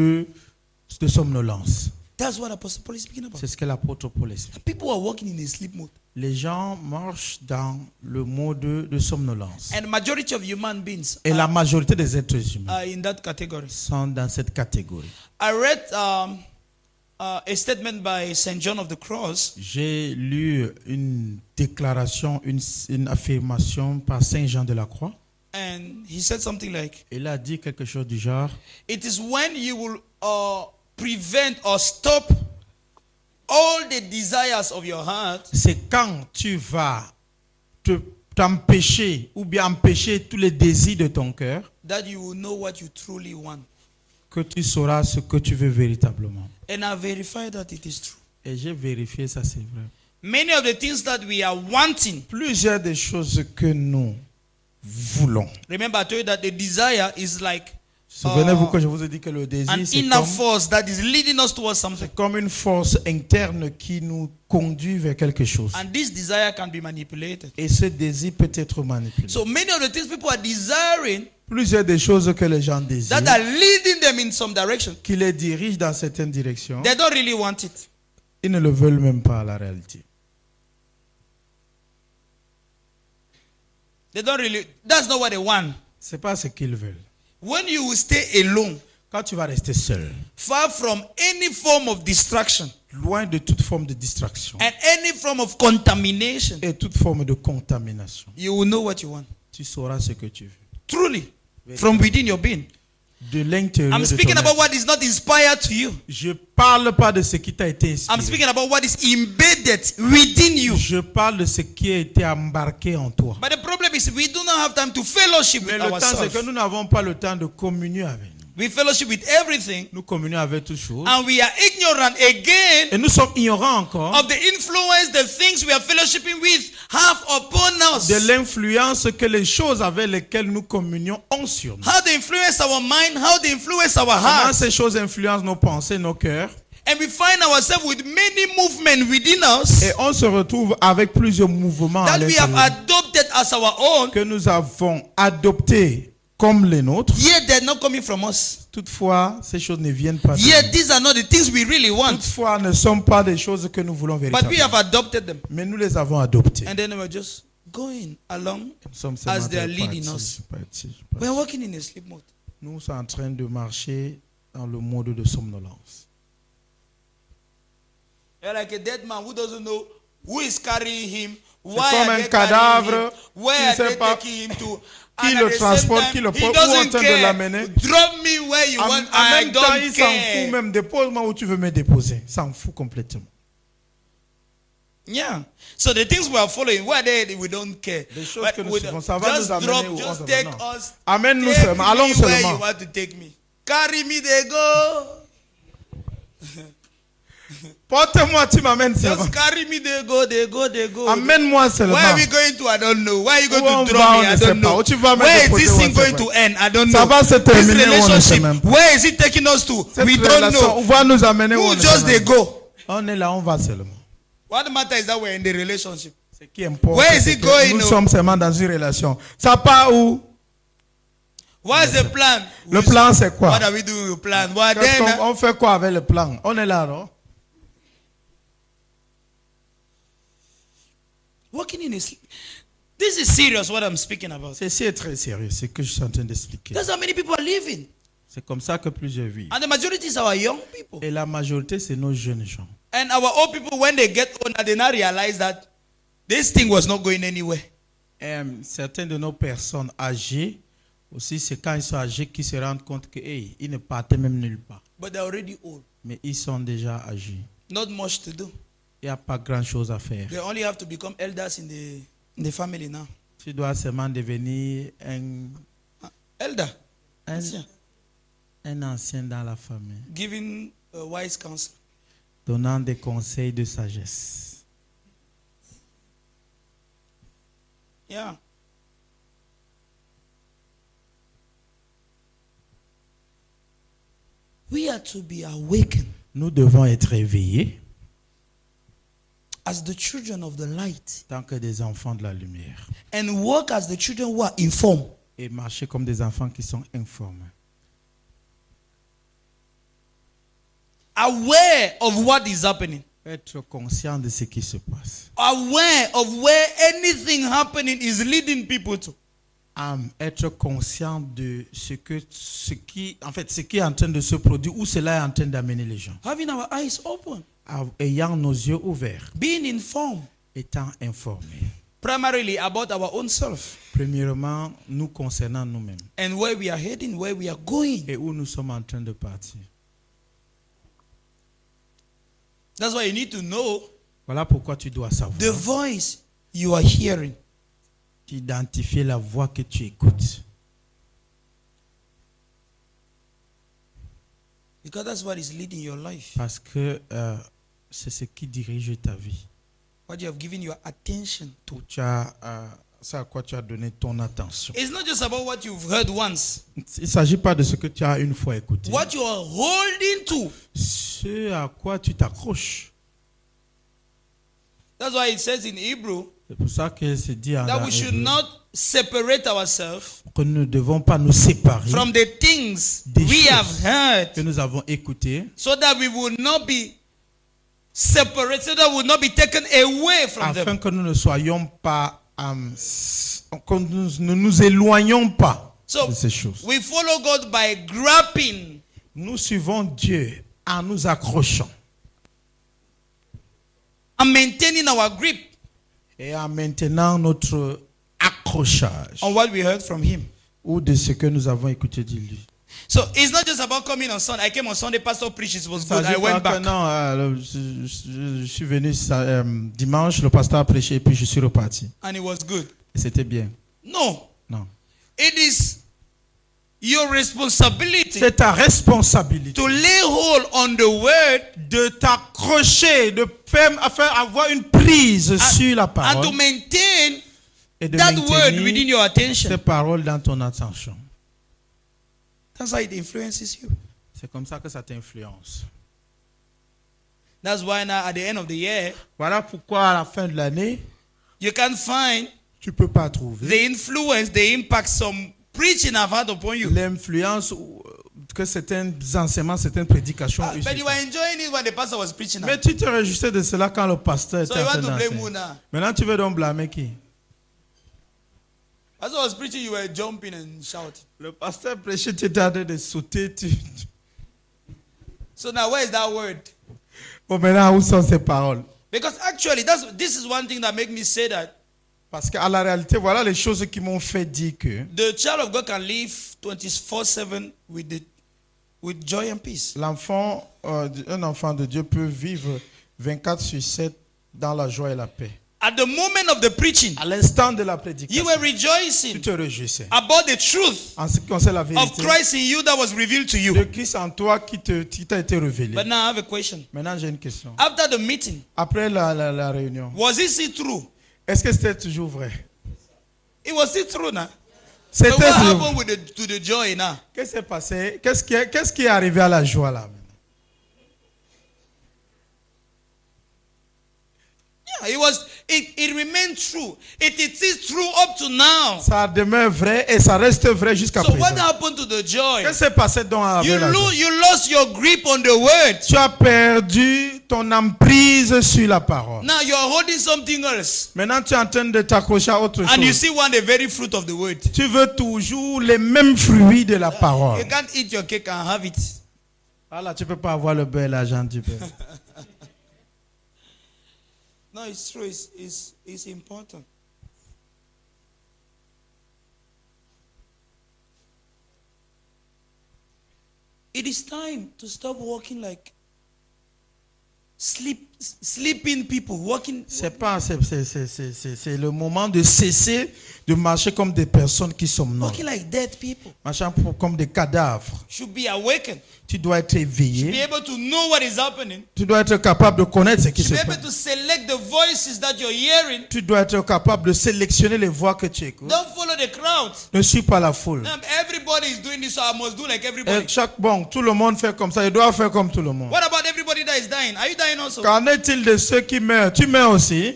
de somnolence. That's what Apostle Paul is speaking about. C'est ce que l'apôtre Paul explique. People are walking in a sleep mode. Les gens marchent dans le mode de somnolence. And majority of human beings Et la majorité des êtres humains are in that category. sont dans cette catégorie. I read a statement by St. John of the Cross. J'ai lu une déclaration, une affirmation par Saint Jean de la Croix. And he said something like, Il a dit quelque chose du genre, it is when you will prevent or stop all the desires of your heart c'est quand tu vas t'empêcher ou bien empêcher tous les désirs de ton cœur that you will know what you truly want. que tu sauras ce que tu veux véritablement. And I verified that it is true. Et j'ai vérifié ça, c'est vrai. Many of the things that we are wanting. Plusieurs des choses que nous voulons. Remember, I told you that the desire is like Souvenez-vous que je vous ai dit que le désir, an c'est inner force that is leading us towards something. comme une force interne qui nous conduit vers quelque chose. And this desire can be manipulated. Et ce désir peut être manipulé. So many of the things people are desiring Plusieurs des choses que les gens désirent, that are leading them in some direction, qui les dirigent dans certaines directions, they don't really want it. ils ne le veulent même pas à la réalité. They don't really, that's not what they want. C'est pas ce qu'ils veulent. When you will stay alone, Quand tu vas rester seul, far from any form of distraction loin de toute forme de distraction and any form of contamination, et toute forme de contamination, you will know what you want. tu sauras ce que tu veux. Truly, from within your being. De l'intérieur I'm de ton speaking about être. what is not inspired to you. Je parle pas de ce qui t'a été I'm inspiré. speaking about what is embedded within you. Je parle de ce qui a été embarqué en toi. But the problem is we do not have time to fellowship Mais with le temps, c'est ourselves. que nous n'avons pas le temps de communier avec nous. We fellowship with everything, Nous communions avec toutes choses. and we are ignorant again Et nous sommes ignorants encore of the influence the things we are fellowshipping with have upon us. de l'influence que les choses avec lesquelles nous communions ont sur nous. How they influence our mind, how they influence our Comment hearts. ces choses influencent nos pensées, nos cœurs. And we find ourselves with many movements within us Et on se retrouve avec plusieurs mouvements à that we have l'intérieur adopted as our own, que nous avons adoptés comme les nôtres. yet they're not coming from us. Toutefois, ces choses ne viennent pas de Yet nous. these are not the things we really want. Toutefois, ne sont pas des choses que nous voulons But we véritablement. have adopted them. Mais nous les avons adoptées. And then we're just going along Nous sommes as they are seulement leading partis, us. partis. We are walking in a sleep mode. Nous sommes en train de marcher dans le mode de somnolence. You're like a dead man who doesn't know who is carrying him, comme why are un they cadavre carrying him, qui where ne are sait they pas taking him to. qui And le at the same transporte, time, qui le he porte, où doesn't en train de care. l'amener. Drop me where you En want, en I même temps, don't il s'en fout care. même. Dépose-moi où tu veux me déposer. S'en fout complètement. Yeah. So the things we are following, where they we don't care. Les choses But que nous we suivons, don't- ça va just nous amener drop, où on just va. take Non. us. Amène-nous Take seulement. Allons me where you seulement. want to take me. Carry me, they go. Porte-moi, tu m'amènes seulement. Just carry me, they go, they go, they go. Amène-moi seulement. Where are we going to? I don't know. Where are you Où going on to va, drop on me? ne I sait don't pas. know. Où tu vas me Where is déposer, this on thing ne sait going pas. to end? I don't Ça know. va se This terminer, on ne sait même relationship, pas. where is it taking us to? Cette We don't relation, know. où va nous amener où on Who ne just sait they même go? pas. On est là, on va seulement. What matter is that we're in the relationship. Ce qui importe, Where is c'est it que going, nous no? sommes seulement dans une relation. Ça part où? What is the plan? Le plan, c'est quoi? What are we doing with the plan? Well, Qu'est-ce then, on fait quoi avec le plan? On est là, non? walking in a sleep. This is serious what I'm speaking about. Ceci est très sérieux, c'est ce que je suis en train d'expliquer. That's how many people are living. C'est comme ça que plusieurs vivent. And the majority is our young people. Et la majorité, c'est nos jeunes gens. And our old people, when they get older, they now realize that this thing was not going anywhere. Et certaines de nos personnes âgées, aussi, c'est quand ils sont âgés qu'ils se rendent compte que, hey, ils ne partaient même nulle part. But they're already old. Mais ils sont déjà âgés. Not much to do. Il n'y a pas grand-chose à faire. They only have to become elders in the family now. Tu dois seulement devenir Elder. un, Ancien. un ancien dans la famille, Giving wise counsel. donnant des conseils de sagesse. Yeah. We are to be awakened Nous devons être éveillés as the children of the light tant que des enfants de la lumière and walk as the children who are informed. et marcher comme des enfants qui sont informés. Aware of what is happening. Être conscient de ce qui se passe. Aware of where anything happening is leading people to. Être conscient de ce qui est en train de se produire, où cela est en train d'amener les gens. Having our eyes open. Ayant nos yeux ouverts, Being informed. étant informés. Primarily about our own self. Premièrement, nous concernant nous-mêmes And where we are heading, where we are going. et où nous sommes en train de partir. That's why you need to know Voilà pourquoi tu dois savoir the voice you are hearing. identifier la voix que tu écoutes. Because that's what is leading your life. Parce que c'est ce qui dirige ta vie. What you have given your attention to. C'est à quoi tu as donné ton attention. It's not just about what you've heard once. Il ne s'agit pas de ce que tu as une fois écouté. What you are holding to. Ce à quoi tu t'accroches. That's why it says in Hebrew C'est pour ça que c'est dit en that we should hébreu not separate ourselves que nous ne devons pas nous séparer from the things des we choses have heard, que nous avons écoutées so that we will not be separated, so that we will not be taken away from afin them. que nous ne soyons pas, que nous ne nous éloignons pas So de ces choses. we follow God by grabbing. Nous suivons Dieu en nous accrochant And maintaining our grip et en maintenant notre accrochage on what we heard from Him. ou de ce que nous avons écouté de lui. So it's not just about coming on Sunday. I came on Sunday, Pastor preached, it was Ça good. I dit went pas que back. non, je suis venu dimanche, le pasteur a prêché et puis je suis reparti. And it was good. Et c'était bien. No. Non. It is your responsibility C'est ta responsabilité to lay hold on the word de t'accrocher, de faire, afin avoir une prise sur la and to parole maintain et de that word within maintenir your attention. ces paroles dans ton attention. That's how it influences you. C'est comme ça que ça t'influence. That's why now at the end of the year, Voilà pourquoi à la fin de l'année, you can find tu peux pas trouver the influence, the impact some preaching have had upon you. l'influence que certains enseignements, certaines prédications ont eu But sur you toi. were enjoying it when the pastor was preaching. Mais tu te réjouissais de cela quand le pasteur So était you en want train to blame d'enseigner. who now? Maintenant, tu veux donc blâmer qui? As I was preaching, you were jumping and shouting. Le pasteur prêchait, tu étais en train de sauter. So now where is that word? Bon, maintenant, où sont ces paroles? Because actually, this is one thing that makes me say that Parce qu'à la réalité, voilà les choses qui m'ont fait dire que the child of God can live 24/7 with joy and peace. un enfant de Dieu peut vivre 24/7 dans la joie et la paix. At the moment of the preaching, À l'instant de la you prédication, were tu rejoicing te réjouissais. about the truth En ce qui concerne la of vérité Christ in you that was revealed to de you. Christ en toi qui t'a été révélé. But now I have a question. Maintenant, j'ai une question. After the meeting, Après la réunion, was it still true? est-ce que c'était toujours vrai? It was still true now. But C'était what toujours. happened to the joy now? Qu'est-ce qui s'est passé? Qu'est-ce qui est arrivé à la joie là? Yeah, it remained true. It is true up to now. Ça demeure vrai et ça reste vrai jusqu'à So what présent. happened to the joy? Qu'est-ce qui s'est passé donc avec la joie? You lost your grip on the word. Tu as perdu ton emprise sur la parole. Now you are holding something else. Maintenant, tu es en train de t'accrocher à autre And you chose. still want the very fruit of the word. Tu veux toujours les mêmes fruits de la parole. You can't eat your cake and have it. Voilà, tu peux pas avoir le beurre et l'argent du beurre. No, it's true. It's important. It is time to stop walking like sleeping people, walking. C'est le moment de cesser de marcher comme des personnes qui somnolent. Walking like dead people. Marchant comme des cadavres. Should be awakened. Tu dois être Be éveillé. able to know what is happening. Tu dois être capable de connaître ce qui Should se be able passe. to select the voices that you're hearing. Tu dois être capable de sélectionner les voix que tu écoutes. Don't follow the crowd. Ne suis pas la foule. Everybody is doing this, so I must do like everybody. Tout le monde fait comme ça. Il doit faire comme tout le monde. What about everybody that is dying? Are you dying also? Qu'en est-il de ceux qui meurent? Tu meurs aussi?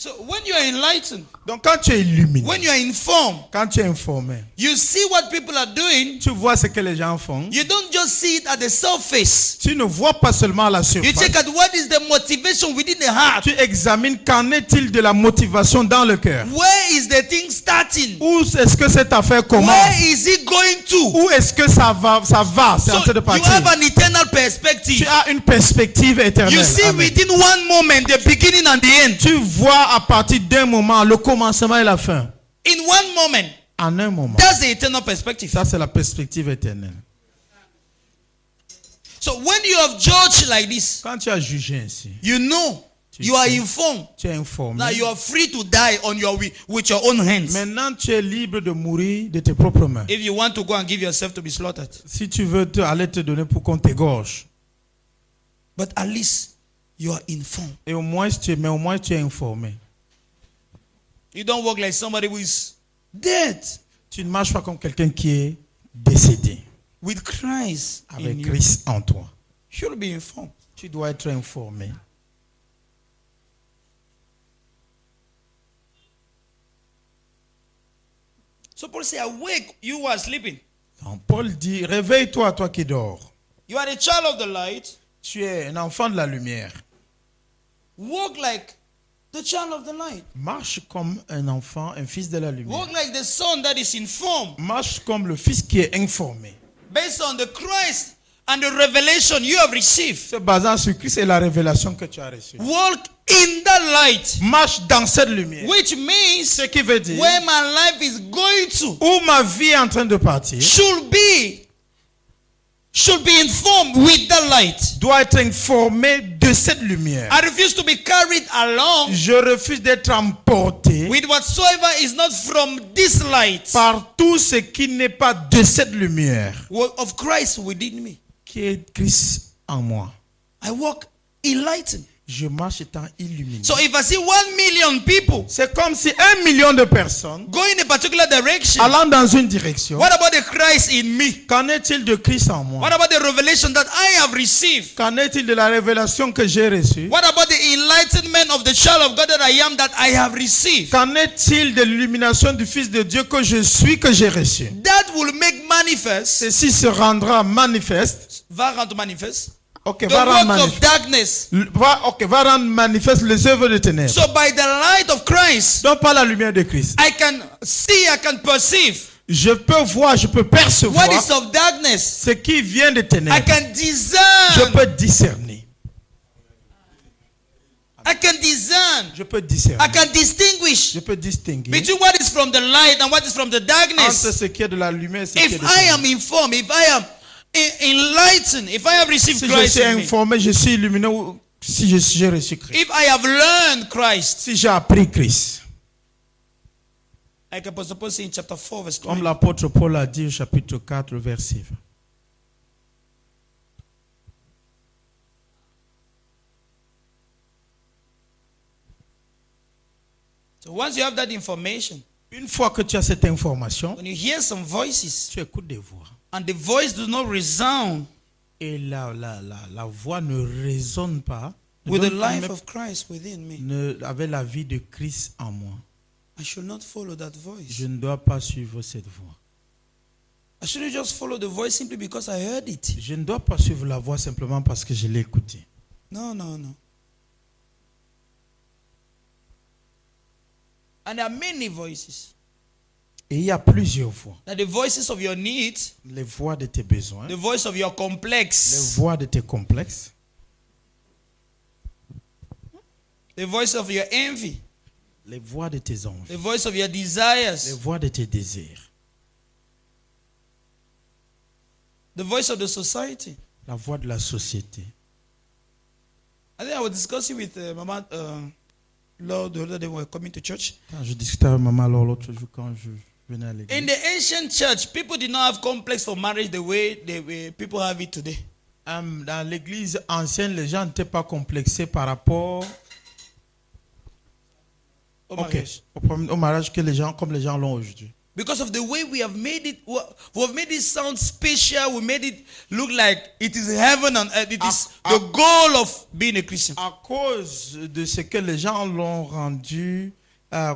So when you are enlightened, Donc quand tu es illuminé, when you are informed, quand tu es informé, you see what people are doing. tu vois ce que les gens font. You don't just see it at the surface. Tu ne vois pas seulement la You surface. check out what is the motivation within the heart. Tu examines qu'en est-il de la motivation dans le cœur. Where is the thing starting? Où est-ce que cette affaire commence? Where is it going to? Où est-ce que ça va? C'est en train de You partir. have an eternal Tu perspective. as une perspective éternelle. You see Amen. within one moment the beginning and the end. Tu vois à partir d'un moment le commencement et la fin. In one moment. En un moment. That's the eternal perspective. Ça, c'est la perspective éternelle. So when you have judged like this, Quand tu as jugé ainsi, you know, you are informed. tu es informé. Now you are free to die on with your own hands. Maintenant, tu es libre de mourir de tes propres mains. If you want to go and give yourself to be slaughtered. Si tu veux aller te donner pour qu'on t'égorge. But at least you are informed. Et au moins tu es informé. You don't walk like somebody who is dead. Tu ne marches pas comme quelqu'un qui est décédé. With Christ in Avec you. Christ en toi. You should be informed. Tu dois être informé. So Paul said, awake, you who are sleeping. Donc Paul dit, réveille-toi, toi qui dors. You are a child of the light. Tu es un enfant de la lumière. Walk like the child of the light. Marche comme un enfant, un fils de la lumière. Walk like the son that is informed. Marche comme le fils qui est informé. Based on the Christ and the revelation you have received. Se basant sur Christ et la révélation que tu as reçue. Walk in that light. Marche dans cette lumière. Which means Ce qui veut dire, where my life is going to où ma vie est en train de partir, should be informed with that light. doit être informé de cette lumière. I refuse to be carried along Je refuse d'être emporté with whatsoever is not from this light par tout ce qui n'est pas de cette lumière, of Christ within me. qui est Christ en moi. I walk enlightened. Je marche étant illuminé. So if I see 1 million people C'est comme si 1 million de personnes going in a particular direction, allant dans une direction. what about the Christ in me? Qu'en est-il de Christ en moi? What about the revelation that I have received? Qu'en est-il de la révélation que j'ai reçue? What about the enlightenment of the child of God that I am that I have received? Qu'en est-il de l'illumination du Fils de Dieu que je suis, que j'ai reçu? That will make manifest, Ceci se rendra manifeste. va rendre manifeste, Ok, the va rendre work of manifeste. darkness. Va rendre manifeste les œuvres de ténèbres. So by the light of Christ, Donc par la lumière de Christ, I can see, I can perceive je peux voir, je peux percevoir what is of darkness. ce qui vient de I ténèbres. can Je discern. peux discerner. I can discern. Je peux discerner. I can distinguish Je peux distinguer between what is from the light and what is from the entre darkness. ce qui est de la lumière et ce qui est de If I ténèbres. am informed, if I am enlightened, if I have received Si je Christ suis in me, informé, je suis illuminé, ou si j'ai reçu Christ. if I have learned Christ, Si j'ai appris Christ, like Apostle Paul says in chapter 4, verse comme 20, l'apôtre Paul a dit au chapitre 4, verset 20. so once you have that information, Une fois que tu as cette information, when you hear some voices tu écoutes des voix. and the voice does not resound Et la voix ne résonne pas with the donc, life of Christ within me, avec la vie de Christ en moi. I should not follow that voice. Je ne dois pas suivre cette voix. I shouldn't just follow the voice simply because I heard it. Je ne dois pas suivre la voix simplement parce que je l'ai écoutée. No, no, no. And there are many voices. Et il y a plusieurs voix. Now the voices of your needs, Les voix de tes besoins, the voice of your les complex, voix de tes complexes, the voice of your envy, les voix de tes envies, the voice of your les desires, voix de tes désirs, the voice of the society. la voix de la société. I think I was discussing with Mama Lord the other day when we were coming to church. Quand je discutais avec maman l'autre jour quand je venais à l'église. In the ancient church, people did not have complex for marriage the way people have it today. Dans l'église ancienne, les gens n'étaient pas complexés par rapport Oh my gosh. au mariage que les gens, comme les gens l'ont aujourd'hui. Because of the way we have made it sound special, we made it look like it is heaven and earth. It is the goal of being a Christian. À cause de ce que les gens l'ont rendu,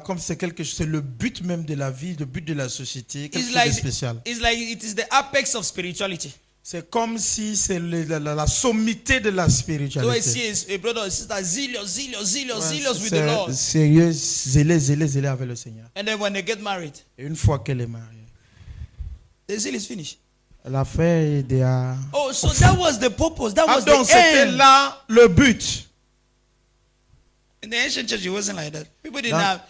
comme c'est quelque chose, c'est le but même de la vie, le but de la société, quelque chose de spécial. It's like it is the apex of spirituality. C'est comme si c'est la sommité de la So I spiritualité. see a brother or sister zealous Ouais, with the Lord. Sérieux, zélé avec le Seigneur. And then when they get married, Et une fois qu'elle est mariée, the zeal is finished. l'affaire est déjà... Oh, so that was the purpose. That was donc the c'était end. là le but. In the ancient church, it wasn't like that. People didn't Dans- have.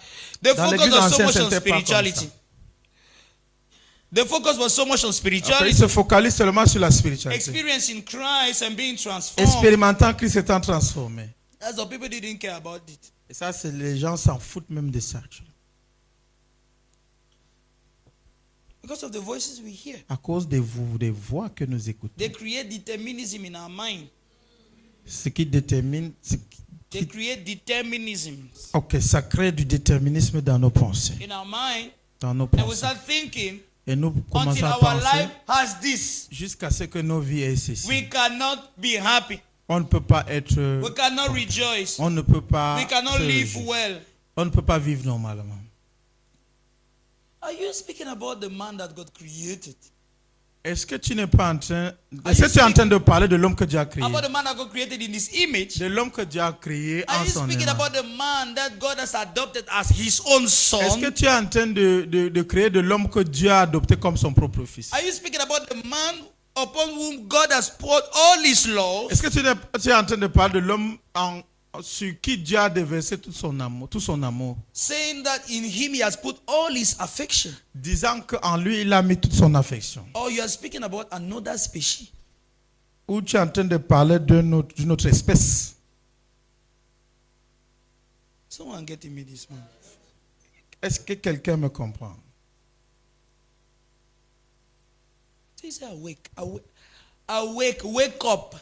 They dans focused l'église on so ancienne, much on c'était pas comme spirituality. The focus was so much on Après, il spirituality, se focalise seulement sur la spiritualité. experiencing Christ and being transformed. Expérimentant Christ étant transformé. That's all. People didn't care about it. Et ça, c'est les gens s'en foutent même de ça. Because of the voices we hear. À cause des voix que nous écoutons. They create determinism in our mind. Ce qui détermine... They create determinism Ok, ça crée du déterminisme dans nos pensées. in our mind. Dans nos And we pensées. start thinking Et nous commençons until à our penser life has this. jusqu'à ce que nos vies aient ceci. We cannot be happy. On ne peut pas être... We cannot rejoice. On ne peut pas... We cannot se live réjouir. well. On ne peut pas vivre normalement. Are you speaking about the man that God created? Est-ce que tu n'es pas en train... Are Est-ce you que tu es en speaking- train de parler de l'homme que Dieu a créé? About the man that God created in his image? De l'homme que Dieu a créé Are en you son speaking image. about the man that God has adopted as his own Est-ce que son? tu es en train de créer de l'homme que Dieu a adopté comme son propre fils? Are you speaking about the man upon whom God has poured all his love? Est-ce que tu es en train de parler de l'homme sur qui Dieu a déversé tout son amour, Saying that in him he has put all his affection. disant qu'en lui il a mis toute son affection? Or you are speaking about another species? Ou tu es en train de parler d'une autre espèce? Someone getting me this one. Est-ce que quelqu'un me comprend? So he said, wake up.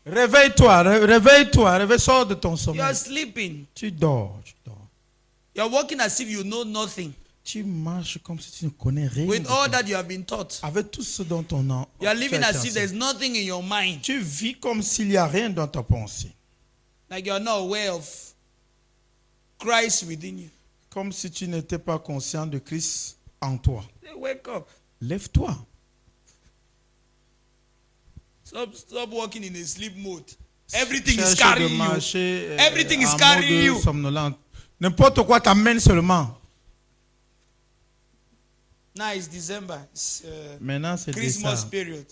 Réveille-toi, sors de ton You sommeil. are sleeping. Tu dors. You are walking as if you know nothing. Tu marches comme si tu ne connais rien. With de all toi. that you have been taught. Avec tout ce dont on a. You are tu living as as été if there's enseigné. nothing in your mind. Tu vis comme s'il n'y a rien dans ta pensée. Like you are not aware of Christ within you. Comme si tu n'étais pas conscient de Christ en toi. Say, wake up. Lève-toi. Stop walking in a sleep mode. Everything is Cherche de carrying you. marcher, Everything is en carrying mode you. somnolente. N'importe quoi t'amène seulement. Now it's December. It's Maintenant c'est Christmas ça. period.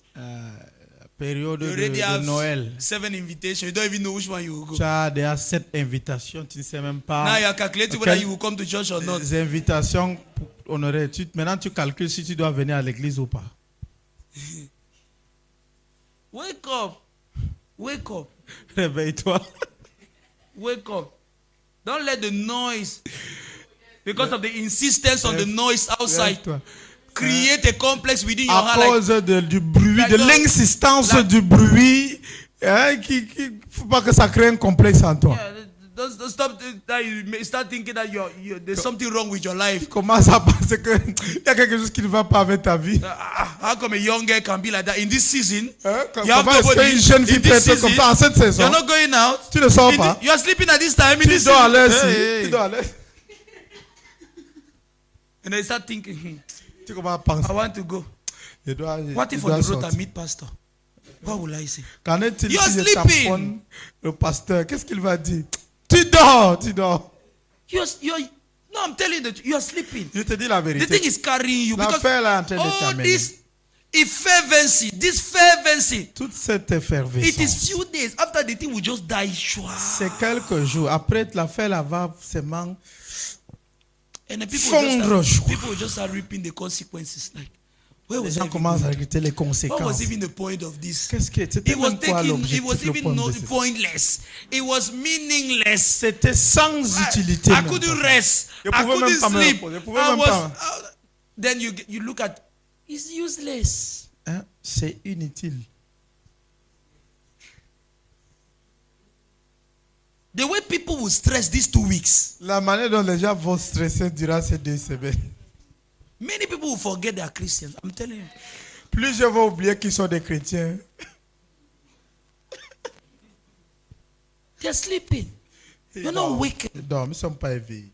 Période You already de have Noël. 7 invitations. You don't even know which one you will go. Tu as déjà 7 invitations, tu ne sais même Now pas. you are calculating whether you will come to church or not. Les invitations pour honorer. Maintenant tu calcules si tu dois venir à l'église ou pas. Wake up. Wake up. Réveille-toi. Wake up. Don't let the noise, because of the insistence on the noise outside, Réveille-toi. create a complex within your À heart. Like, cause du bruit, like de the- l'insistance like- du bruit, faut pas que ça crée un complexe en toi. yeah, don't stop that you may start thinking that there's something wrong with your life. Commence à penser qu'il y a quelque chose qui ne va pas avec ta vie. How come a young girl can be like that in this season? Hein? You have Comment est-ce nobody qu'une jeune in fille peut this être comme season. ça en cette saison? You're not going out. Tu ne sors pas. You are sleeping at this time. In Tu this dors à season. l'heure-ci. Hey. Tu dors à l'heure. And they start thinking, Tu commences à penser. I want to go. Je dois, What je if on dois the road I sortir. meet pastor? What will I say? Qu'en est-il You're si je sleeping. tamponne le pasteur? Qu'est-ce qu'il va dire? Tu dors, tu dors. No, I'm telling you, you're sleeping. Je te dis la The vérité. thing is carrying you because L'affaire là est en train de all t'amener. this fervency, Toute cette it is effervescence. few days after the thing will just die. C'est quelques jours. Après, l'affaire là va seulement And then fondre. people will just start reaping the consequences. Like, where Les was gens I commencent à even? regretter les What was conséquences. even the point of this? Qu'est-ce que c'était It was même quoi taking. It l'objectif, was le even point no de ceci? pointless. It was meaningless. C'était sans utilité. I même couldn't pas. rest. Je I pouvais même couldn't pas me sleep. reposer. Je pouvais I même was. pas. Then you look at. It's useless. Hein? C'est inutile. The way people will stress these 2 weeks, La manière dont les gens vont stresser durant ces 2 semaines. many people will forget they are Christians. I'm telling you. Plusieurs vont oublier qu'ils sont des chrétiens. They're sleeping. You're not waking. Ils dorment, ils ne sont pas éveillés.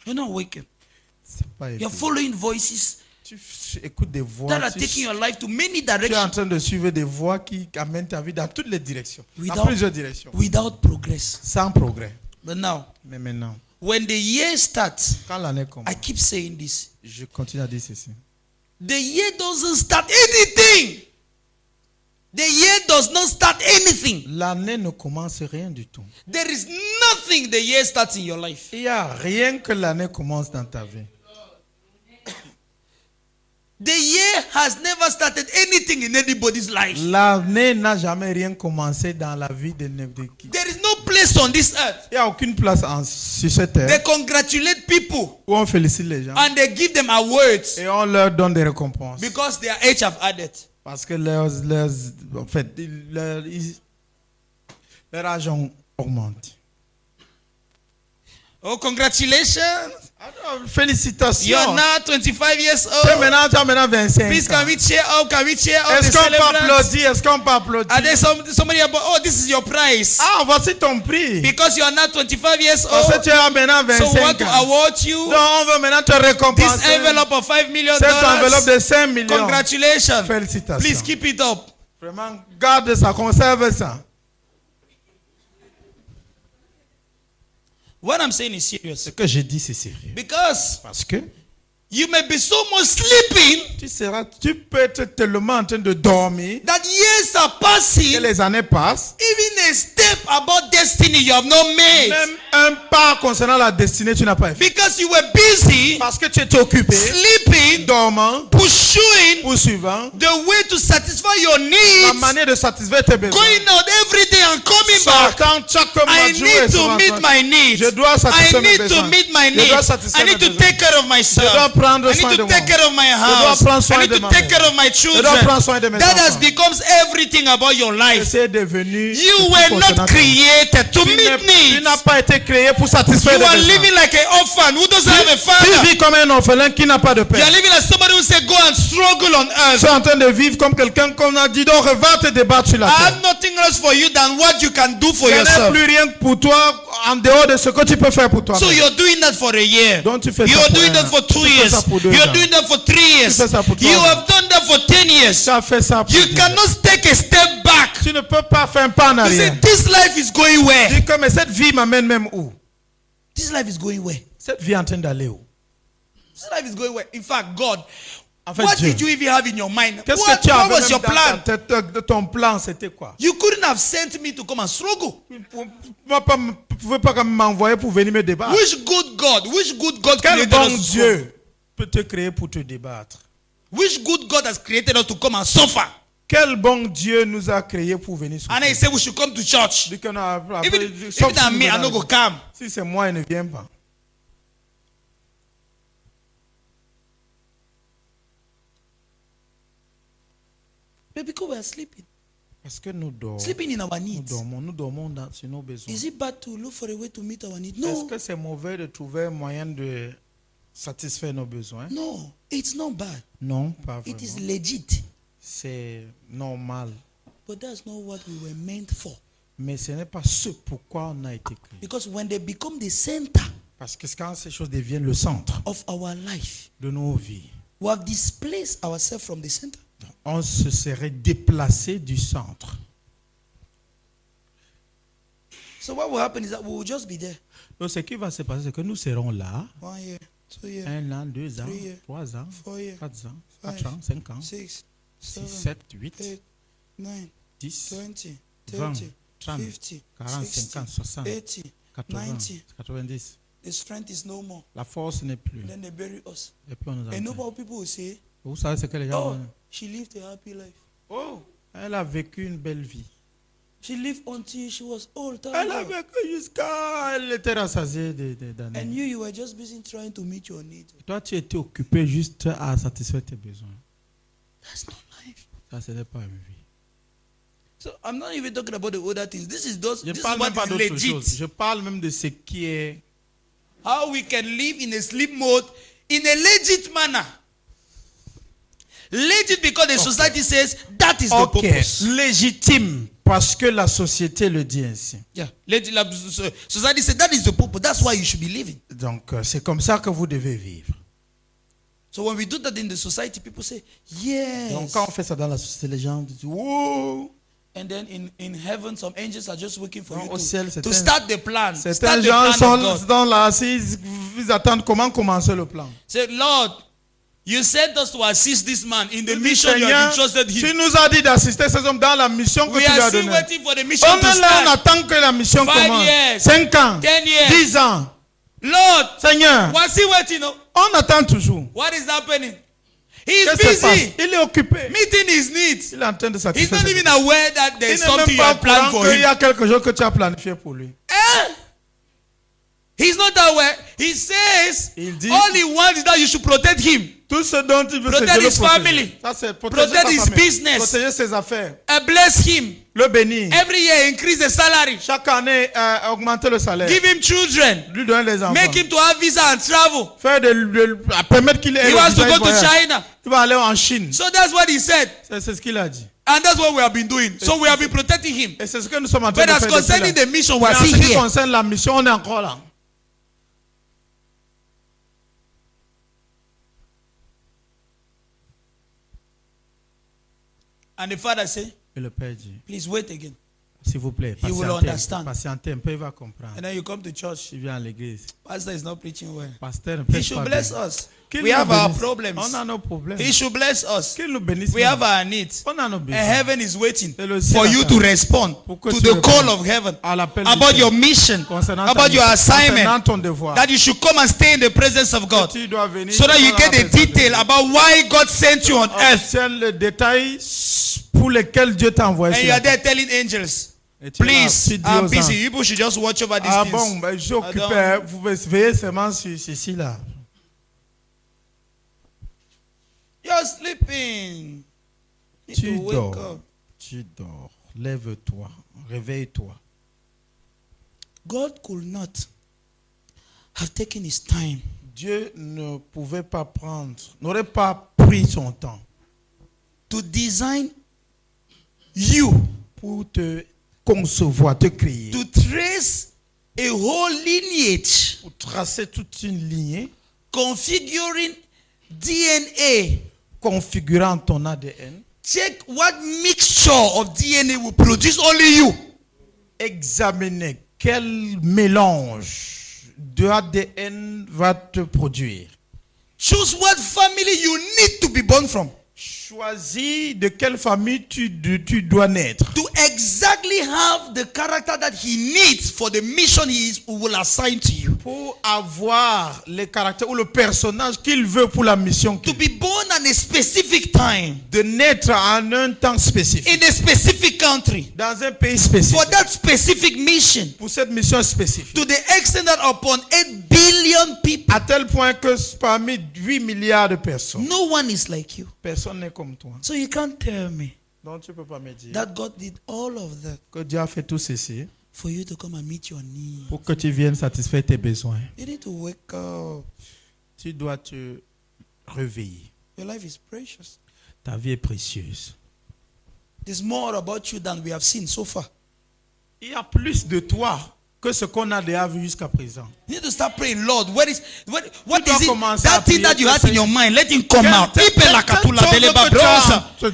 You're not waking. Ils sont pas You're éveillés. following voices Tu écoutes des voix. that are Tu, taking your life to many tu es en directions train de suivre des voix qui amènent ta vie dans toutes les directions. Dans Without- plusieurs directions. without progress. Sans progrès. But now, Mais maintenant, when the year starts, quand l'année commence, I keep saying this. je continue à dire ceci. The year doesn't start anything. The year does not start anything. L'année ne commence rien du tout. There is nothing the year starts in your life. Il n'y a rien que l'année commence dans ta vie. The year has never started anything in anybody's life. L'année n'a jamais rien commencé dans la vie de qui. There is no place on this earth. Il n'y a aucune place sur cette They terre congratulate people où on félicite les gens and they give them awards et on leur donne des récompenses. because their age have added. Parce que en fait, leur argent augmente. Oh, congratulations. Alors, félicitations. You're now 25 years Tu as old. maintenant 25 Please, ans. can we cheer up? Can we cheer up Est-ce the qu'on peut celebrants? applaudir? Est-ce qu'on peut applaudir? Are there somebody about, oh, this is your prize. Ah, voici ton prix. Because you are now 25 years Parce que old. tu as maintenant So we want 25 to ans. award you Donc, on veut maintenant te this récompenser. envelope of $5 million. Cette enveloppe de 5 millions. Congratulations. Félicitations. Please keep it up. Vraiment, garde ça, conserve ça. What I'm saying is serious. Ce que je dis, c'est sérieux. Because Parce que you may be so much sleeping tu peux être tellement en train de dormir that years are que passing. les années passent. Even a step about destiny you have not made. Même un pas concernant la destinée, tu n'as pas fait. Because you were busy Parce que tu étais occupé, sleeping, dormant, pursuing poursuivant, the way to satisfy your la needs, manière de satisfaire tes besoins. going out every day and coming back. Sortant chaque I jour need et se to meet rencontrant. my needs. Je dois I satisfaire mes need to besoins. meet my Je dois needs. satisfaire I need mes to besoins. take care of Je myself. dois prendre I soin need de to moi. take care of my dois house. prendre I soin need de to ma take mère. care of my Je dois children. prendre soin de mes That has enfants. becomes everything about your life. C'est devenu You tout were concernant not ta vie. created to Tu meet n'es- tu n'as needs. pas été créé pour satisfaire You des are besoins. living like an orphan who doesn't have a Tu father. vis comme un orphelin qui n'a pas de You père. are living like somebody who said, go and struggle on earth. Tu es en train de vivre comme quelqu'un qu'on a dit donc va te débattre sur la I terre. have nothing else for you than what you can do for Il n'y a yourself. plus rien pour toi en dehors de ce que tu peux faire pour toi. So you're doing that for a year. Donc tu fais You ça are pour doing un that an. for 2 Tu fais years. ça pour 2 You are ans. doing that for 3 years. fais ça pour 3 You ans. have done that for 10 years. Tu as fait ça pour You 10 ans. cannot take take a step back. Tu ne peux pas faire un pas en You say, arrière. this life is going where? Dis que mais cette vie m'amène même où? This life is going where? Cette vie est en train d'aller où? This life is going where? In fact, God, En fait, what Dieu, did you even have in your mind? qu'est-ce What, que tu what avais was même your dans plan? ta tête, ton plan, c'était quoi? You couldn't have sent me to come and struggle. Tu ne pouvais pas comme m'envoyer pour venir me débattre. Which good God Quel created bon us to struggle? Dieu peut te créer pour te débattre? Which good God has created us to come and suffer? Quel bon Dieu nous a créés pour venir souffrir? And then he said we should come to church. Dis que non, après, Even sauf si I'm nous me, I venons no go avec- come. Si c'est moi, il ne vient pas. But because we are sleeping. Parce que nous dormons. Sleeping in our needs. Nous dormons sur nos besoins. Is it bad to look for a way to meet our needs? Est-ce No. que c'est mauvais de trouver un moyen de satisfaire nos besoins? No, it's not bad. Non, pas It is vraiment. legit. C'est normal. But that's not what we were meant for. Mais ce n'est pas ce pourquoi on a été créé. Because when they become the center Parce que quand ces choses deviennent le centre of our life, de nos vies, we have displaced ourselves from the center. on se serait déplacé du centre. So what will happen is that we will just be there. Donc ce qui va se passer, c'est que nous serons là, 1 year, 2 years, 1 an, 2 ans, 3 years, 3 ans, 4 years, 4 ans, 5, 4 ans, 5 ans, 6, 6, 7, 7, 8, 8, 9, 10, 20, 20, 30, 30, 50, 40, 60, 50, 60, 80, 80, 90. 90. The strength is no more. La force n'est plus. Then they bury us. Et puis on nous And no enterre. more people will say, Vous savez ce que les gens oh, vont- she lived a happy life. Oh, elle a vécu une belle vie. She lived until she was old. thank Elle a God. vécu jusqu'à... Elle était rassasiée d'années. And you were just busy trying to meet your needs. Toi, tu étais occupé juste à satisfaire tes besoins. That's not life. Ça, ce n'est pas une vie. So I'm not even talking about the other things. This is those. Je This is parle même pas what is d'autre legit. chose. Je parle même de ce qui est... How we can live in a sleep mode in a legit manner. Legit because the society says that is the Ok, purpose. légitime, parce que la société le dit ainsi. Yeah, legit. Society says that is the purpose. That's why you should be living. Donc, c'est comme ça que vous devez vivre. So when we do that in the society, people say yes. Donc, quand on fait ça dans la société, les gens disent, wow! And then in heaven, some angels are just waiting for Non, you au ciel, to start the plan. Certains Start the gens plan of God. sont là, ils attendent comment commencer le plan. Say, Lord, you sent us to assist this man in the Il dit, mission you have entrusted tu him. nous as dit d'assister ces hommes dans la mission que We tu lui are as still donnée. waiting for the mission On to est là, on start. attend que la mission 5 commence. years. 5 ans, 10 years. 10 ans. Lord, Seigneur, was he waiting? No? on attend toujours. What is happening? He is Qu'est-ce qui se passe? busy Il est occupé. meeting his needs. Il est en train de He's satisfaire. not ses even besoins. aware that Il there's n'est something même you pas have planned au for courant qu'il y him. a quelque chose que tu as planifié pour lui. He's not aware. He says Il dit- all he wants is that you should protect him. Tout ce dont il veut, c'est Protect de le his protéger. family. Ça, c'est protéger Protect sa his famille. business. Protéger ses affaires. Bless him. Le bénir. Every year increase the salary. Chaque année, augmenter le salaire. Give him children. Lui donner les enfants. Make him to have visa and travel. Faire permettre qu'il ait He le wants to visa go et to voyage. China. Il va aller en Chine. So that's what he said. C'est ce qu'il a dit. And that's what we have been doing. So we have been protecting him. Et c'est ce que nous sommes en train But de as faire. concerning depuis là. the mission, we Mais are en ce still qui here. concerne la mission, on est encore là. And the father said, Et le Père dit, please wait again. s'il vous plaît, He will patientez, understand. patientez un peu, il va comprendre. And then you come to church. Il vient à l'église. Pastor is not preaching well. Pasteur ne He prêche should pas bless bien. us. Qu'il We nous have our bénisse. problems. On a nos problèmes. He should bless us. Qu'il nous bénisse. We have nous. our needs. On a nos And besoins. heaven is waiting Et le ciel for you attend. to respond Pour que to tu the call répondes of heaven à l'appel du about ciel. your mission, Concernant ta about your mission, concernant assignment, ton devoir. that you should come and stay in the presence of God, Tu dois venir so that you dans get la the présence de detail Dieu. about why God sent you on earth. Obtiens le détail pour lesquels Dieu t'a envoyé And sur you la are there telling angels, Et tu please, tu dis I'm aux busy. anges, People should just watch over these ah things. bon, ben, je suis occupé. don't- Hein, vous veillez seulement sur ceci là. You're sleeping. You need Tu to wake dors. up. Tu dors. Lève-toi. Réveille-toi. God could not have taken his time Dieu ne pouvait pas prendre, n'aurait pas pris son temps to design you, pour te concevoir, te créer, to trace a whole lineage, pour tracer toute une lignée, configuring DNA, configurant ton ADN, check what mixture of DNA will produce only you. Examinez quel mélange de ADN va te produire. Choose what family you need to be born from. Choisis de quelle famille tu dois naître. To exactly have the character that he needs for the mission will assign to you. Pour avoir le caractère ou le personnage qu'il veut pour la mission. To be born at a specific time. De naître en un temps spécifique. In a specific country. Dans un pays spécifique. For that specific mission. Pour cette mission spécifique. To the extent that upon 8 billion people. À tel point que parmi 8 milliards de personnes. No one is like you. Personne n'est comme toi. So you can't tell me. Donc tu peux pas me dire. That God did all of that. Que Dieu a fait tout ceci. For you to come and meet your needs. Pour que tu viennes satisfaire tes besoins. You need to wake up. Tu dois te réveiller. Your life is precious. Ta vie est précieuse. There's more about you than we have seen so far. Il y a plus de toi que ce qu'on a déjà vu jusqu'à présent. You need to start praying, Lord. What is it? commencer à That thing that you prier, had in your mind, let it come out.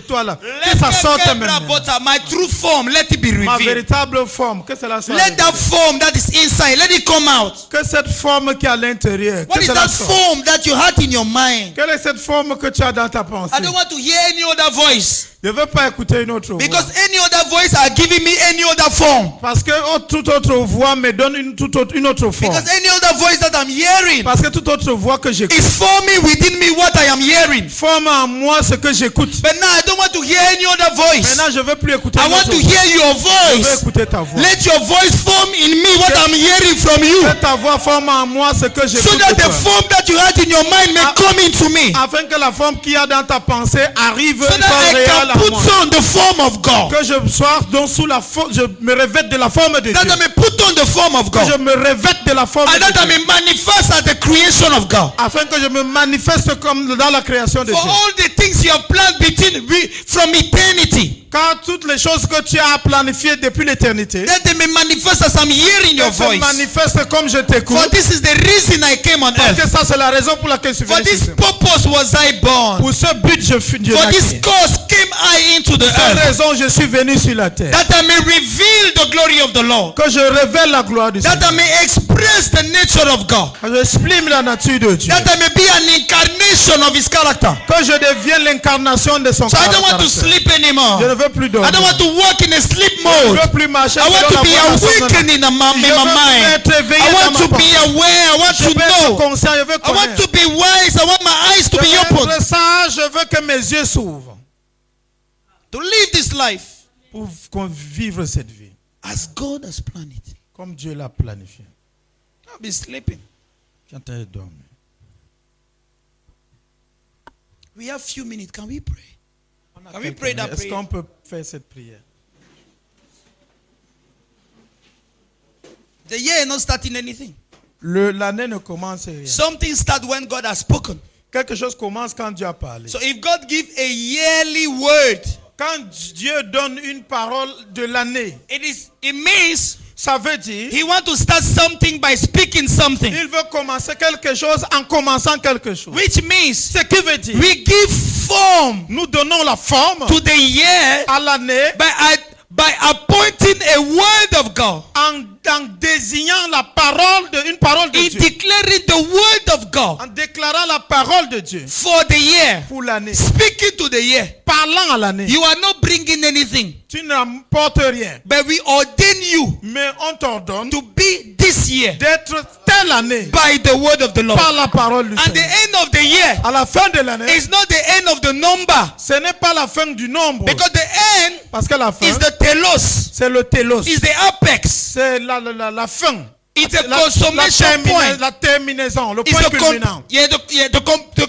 Toi là, que ça sorte maintenant. My true form, let it be Ma revealed. véritable forme, que cela soit. Let that form that is inside, let it come out. Que cette forme qui est à l'intérieur, What que is cela that sorte. form that you had in your mind? Quelle est cette forme que tu as dans ta pensée? I don't want to hear any other voice. Je ne veux pas écouter une autre voix. Because any other voice are giving me any other form. Parce que toute autre voix me donne une autre forme. Because any other voice that I'm hearing Parce que toute autre voix que j'écoute is forming within me what I am hearing. forme en moi ce que j'écoute. But now I don't want to hear any other voice. Maintenant, je ne veux plus écouter I une want autre to voix. hear your Je veux voice. écouter ta voix. Let your voice form in me what I'm hearing from you. Que ta voix forme en moi ce que So j'écoute that de the toi. form that you had in your mind may come into me. Afin que la forme qu'il y a dans ta pensée arrive So et that soit I réelle en can moi. put on the form of God. Que je sois donc sous la forme, je me revête de la forme de Dieu. That I may put on the form of Que je God. me revête de la forme And de that I Dieu. may manifest as the creation of God. Afin que je me manifeste comme dans la création de For Dieu. all the things you have planned from eternity. Car toutes les choses que tu as planifiées depuis l'éternité, That they may manifest as I'm hearing your qu'elles se voice. manifestent comme je t'écoute. For this is the reason I came on Parce que earth. ça c'est la raison pour laquelle je suis For venu this sur terre. purpose was I born. Pour ce but je suis Dieu. For this cause came I into the Pour cette earth. raison je suis venu sur la terre. That I may reveal the glory of the Lord. Que je révèle la gloire du That Seigneur. I may express the nature of God. Que j'exprime la nature de Dieu. That I may be an incarnation of His character. Que je devienne l'incarnation de son So I don't want to caractère. sleep anymore. Je ne veux plus dormir. I don't want to walk in a sleep Je ne mode. veux plus marcher. I want selon to la be voie de son awakened in my Je veux mind. être éveillé I dans want ma to be pensée. aware. I want Je to veux être know. conscient. Je veux I want connaître. to be wise. I want my eyes to Je be veux open. être sage. Je veux que mes yeux s'ouvrent. To live this life Pour vivre cette vie. as God has planned it. Comme Dieu l'a planifié. I'll be sleeping. Quand elle dorme. We have few minutes. Can we pray? Can we pray that Est-ce prayer? qu'on peut faire cette prière? The year is not starting anything. L'année ne commence rien. Something starts when God has spoken. Quelque chose commence quand Dieu a parlé. So if God gives a yearly word, Quand Dieu donne une parole de l'année, it means ça veut dire He wants to start something by speaking something. il veut commencer quelque chose en commençant quelque chose. Which means Ce qui veut dire we give form nous donnons la forme to the year à l'année by appointing a word of God. en désignant une parole de In Dieu. declaring the word of God En déclarant la parole de Dieu for the year. pour l'année. Speaking to the year. Parlant à l'année. You are not bringing anything. Tu n'apportes rien. But we ordain you Mais on t'ordonne to be this year d'être telle année by the word of the Lord. par la parole du And the Seigneur. end of the year À la fin de l'année, is not the end of the number. ce n'est pas la fin du nombre. Because the end Parce que la fin, is the telos. c'est le télos. Is the apex. C'est la fin. It's the consummation point. La terminaison, le It's point the, culminant.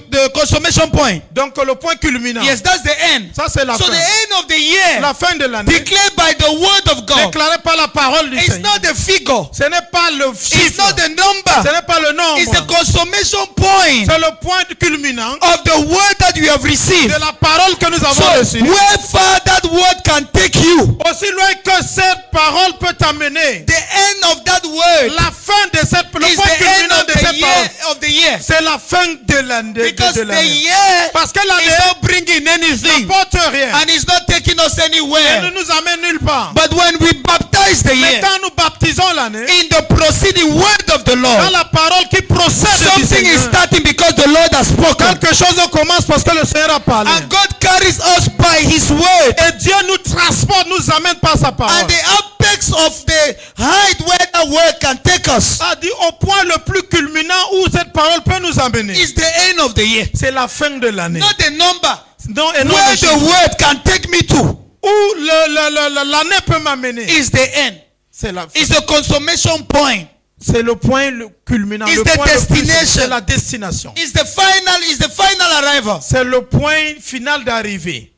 the consummation point. Donc le point culminant. Yes, that's the end. Ça c'est la So fin. the end of the year La fin de l'année. declared by the word of God. Déclaré par la parole du It's Seigneur. not the figure. Ce n'est pas le It's chiffre. not the Ce number. n'est pas le It's the nombre. consummation point C'est le point culminant of the word that you have received. de la parole que nous avons So reçue. where far that word can take you, Aussi loin que cette parole peut t'amener, the end of that word La fin de cette, le is point the end culminant of de the cette parole, year. Of the year. c'est la fin de l'année. Because de the l'année. year Parce que is l'année not bringing anything. n'apporte rien. And it's not taking us Elle ne anywhere. nous amène nulle part. But when we baptize the Mais year quand nous baptisons l'année, in the proceeding word of the dans Lord, la parole qui procède du something is Seigneur, starting because the Lord has spoken. quelque chose commence parce que le Seigneur a parlé. And God carries us by His word. Et Dieu nous transporte, nous amène par sa parole. And the apex of the height where that word can take us A dit au point le plus culminant où cette parole peut nous amener. is the end of the year. C'est la fin de l'année. Not the number. Non, et non Where le the chiffre. word can take me to Où l'année peut m'amener. is the end. C'est la fin. It's the consummation point. C'est le point le culminant. It's Le the point le plus- destination. c'est la destination. It's the final arrival. C'est le point final d'arrivée.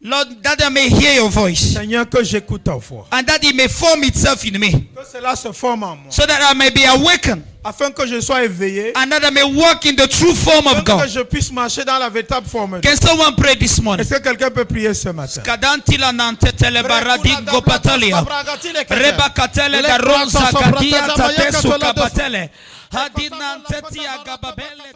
Lord, that I may hear your voice Seigneur, que j'écoute ta voix. and that it may form itself in me Que cela se forme en moi. so that I may be awakened Afin que je sois éveillé. and that I may walk in the true form Afin of que God. je puisse marcher dans la véritable forme. Can someone pray this morning? Est-ce que quelqu'un peut prier ce matin? Kadantila nantetele baradi gopatalia. Reba katele garonza kadia tatesu kabatele. Hadinanteti agababele.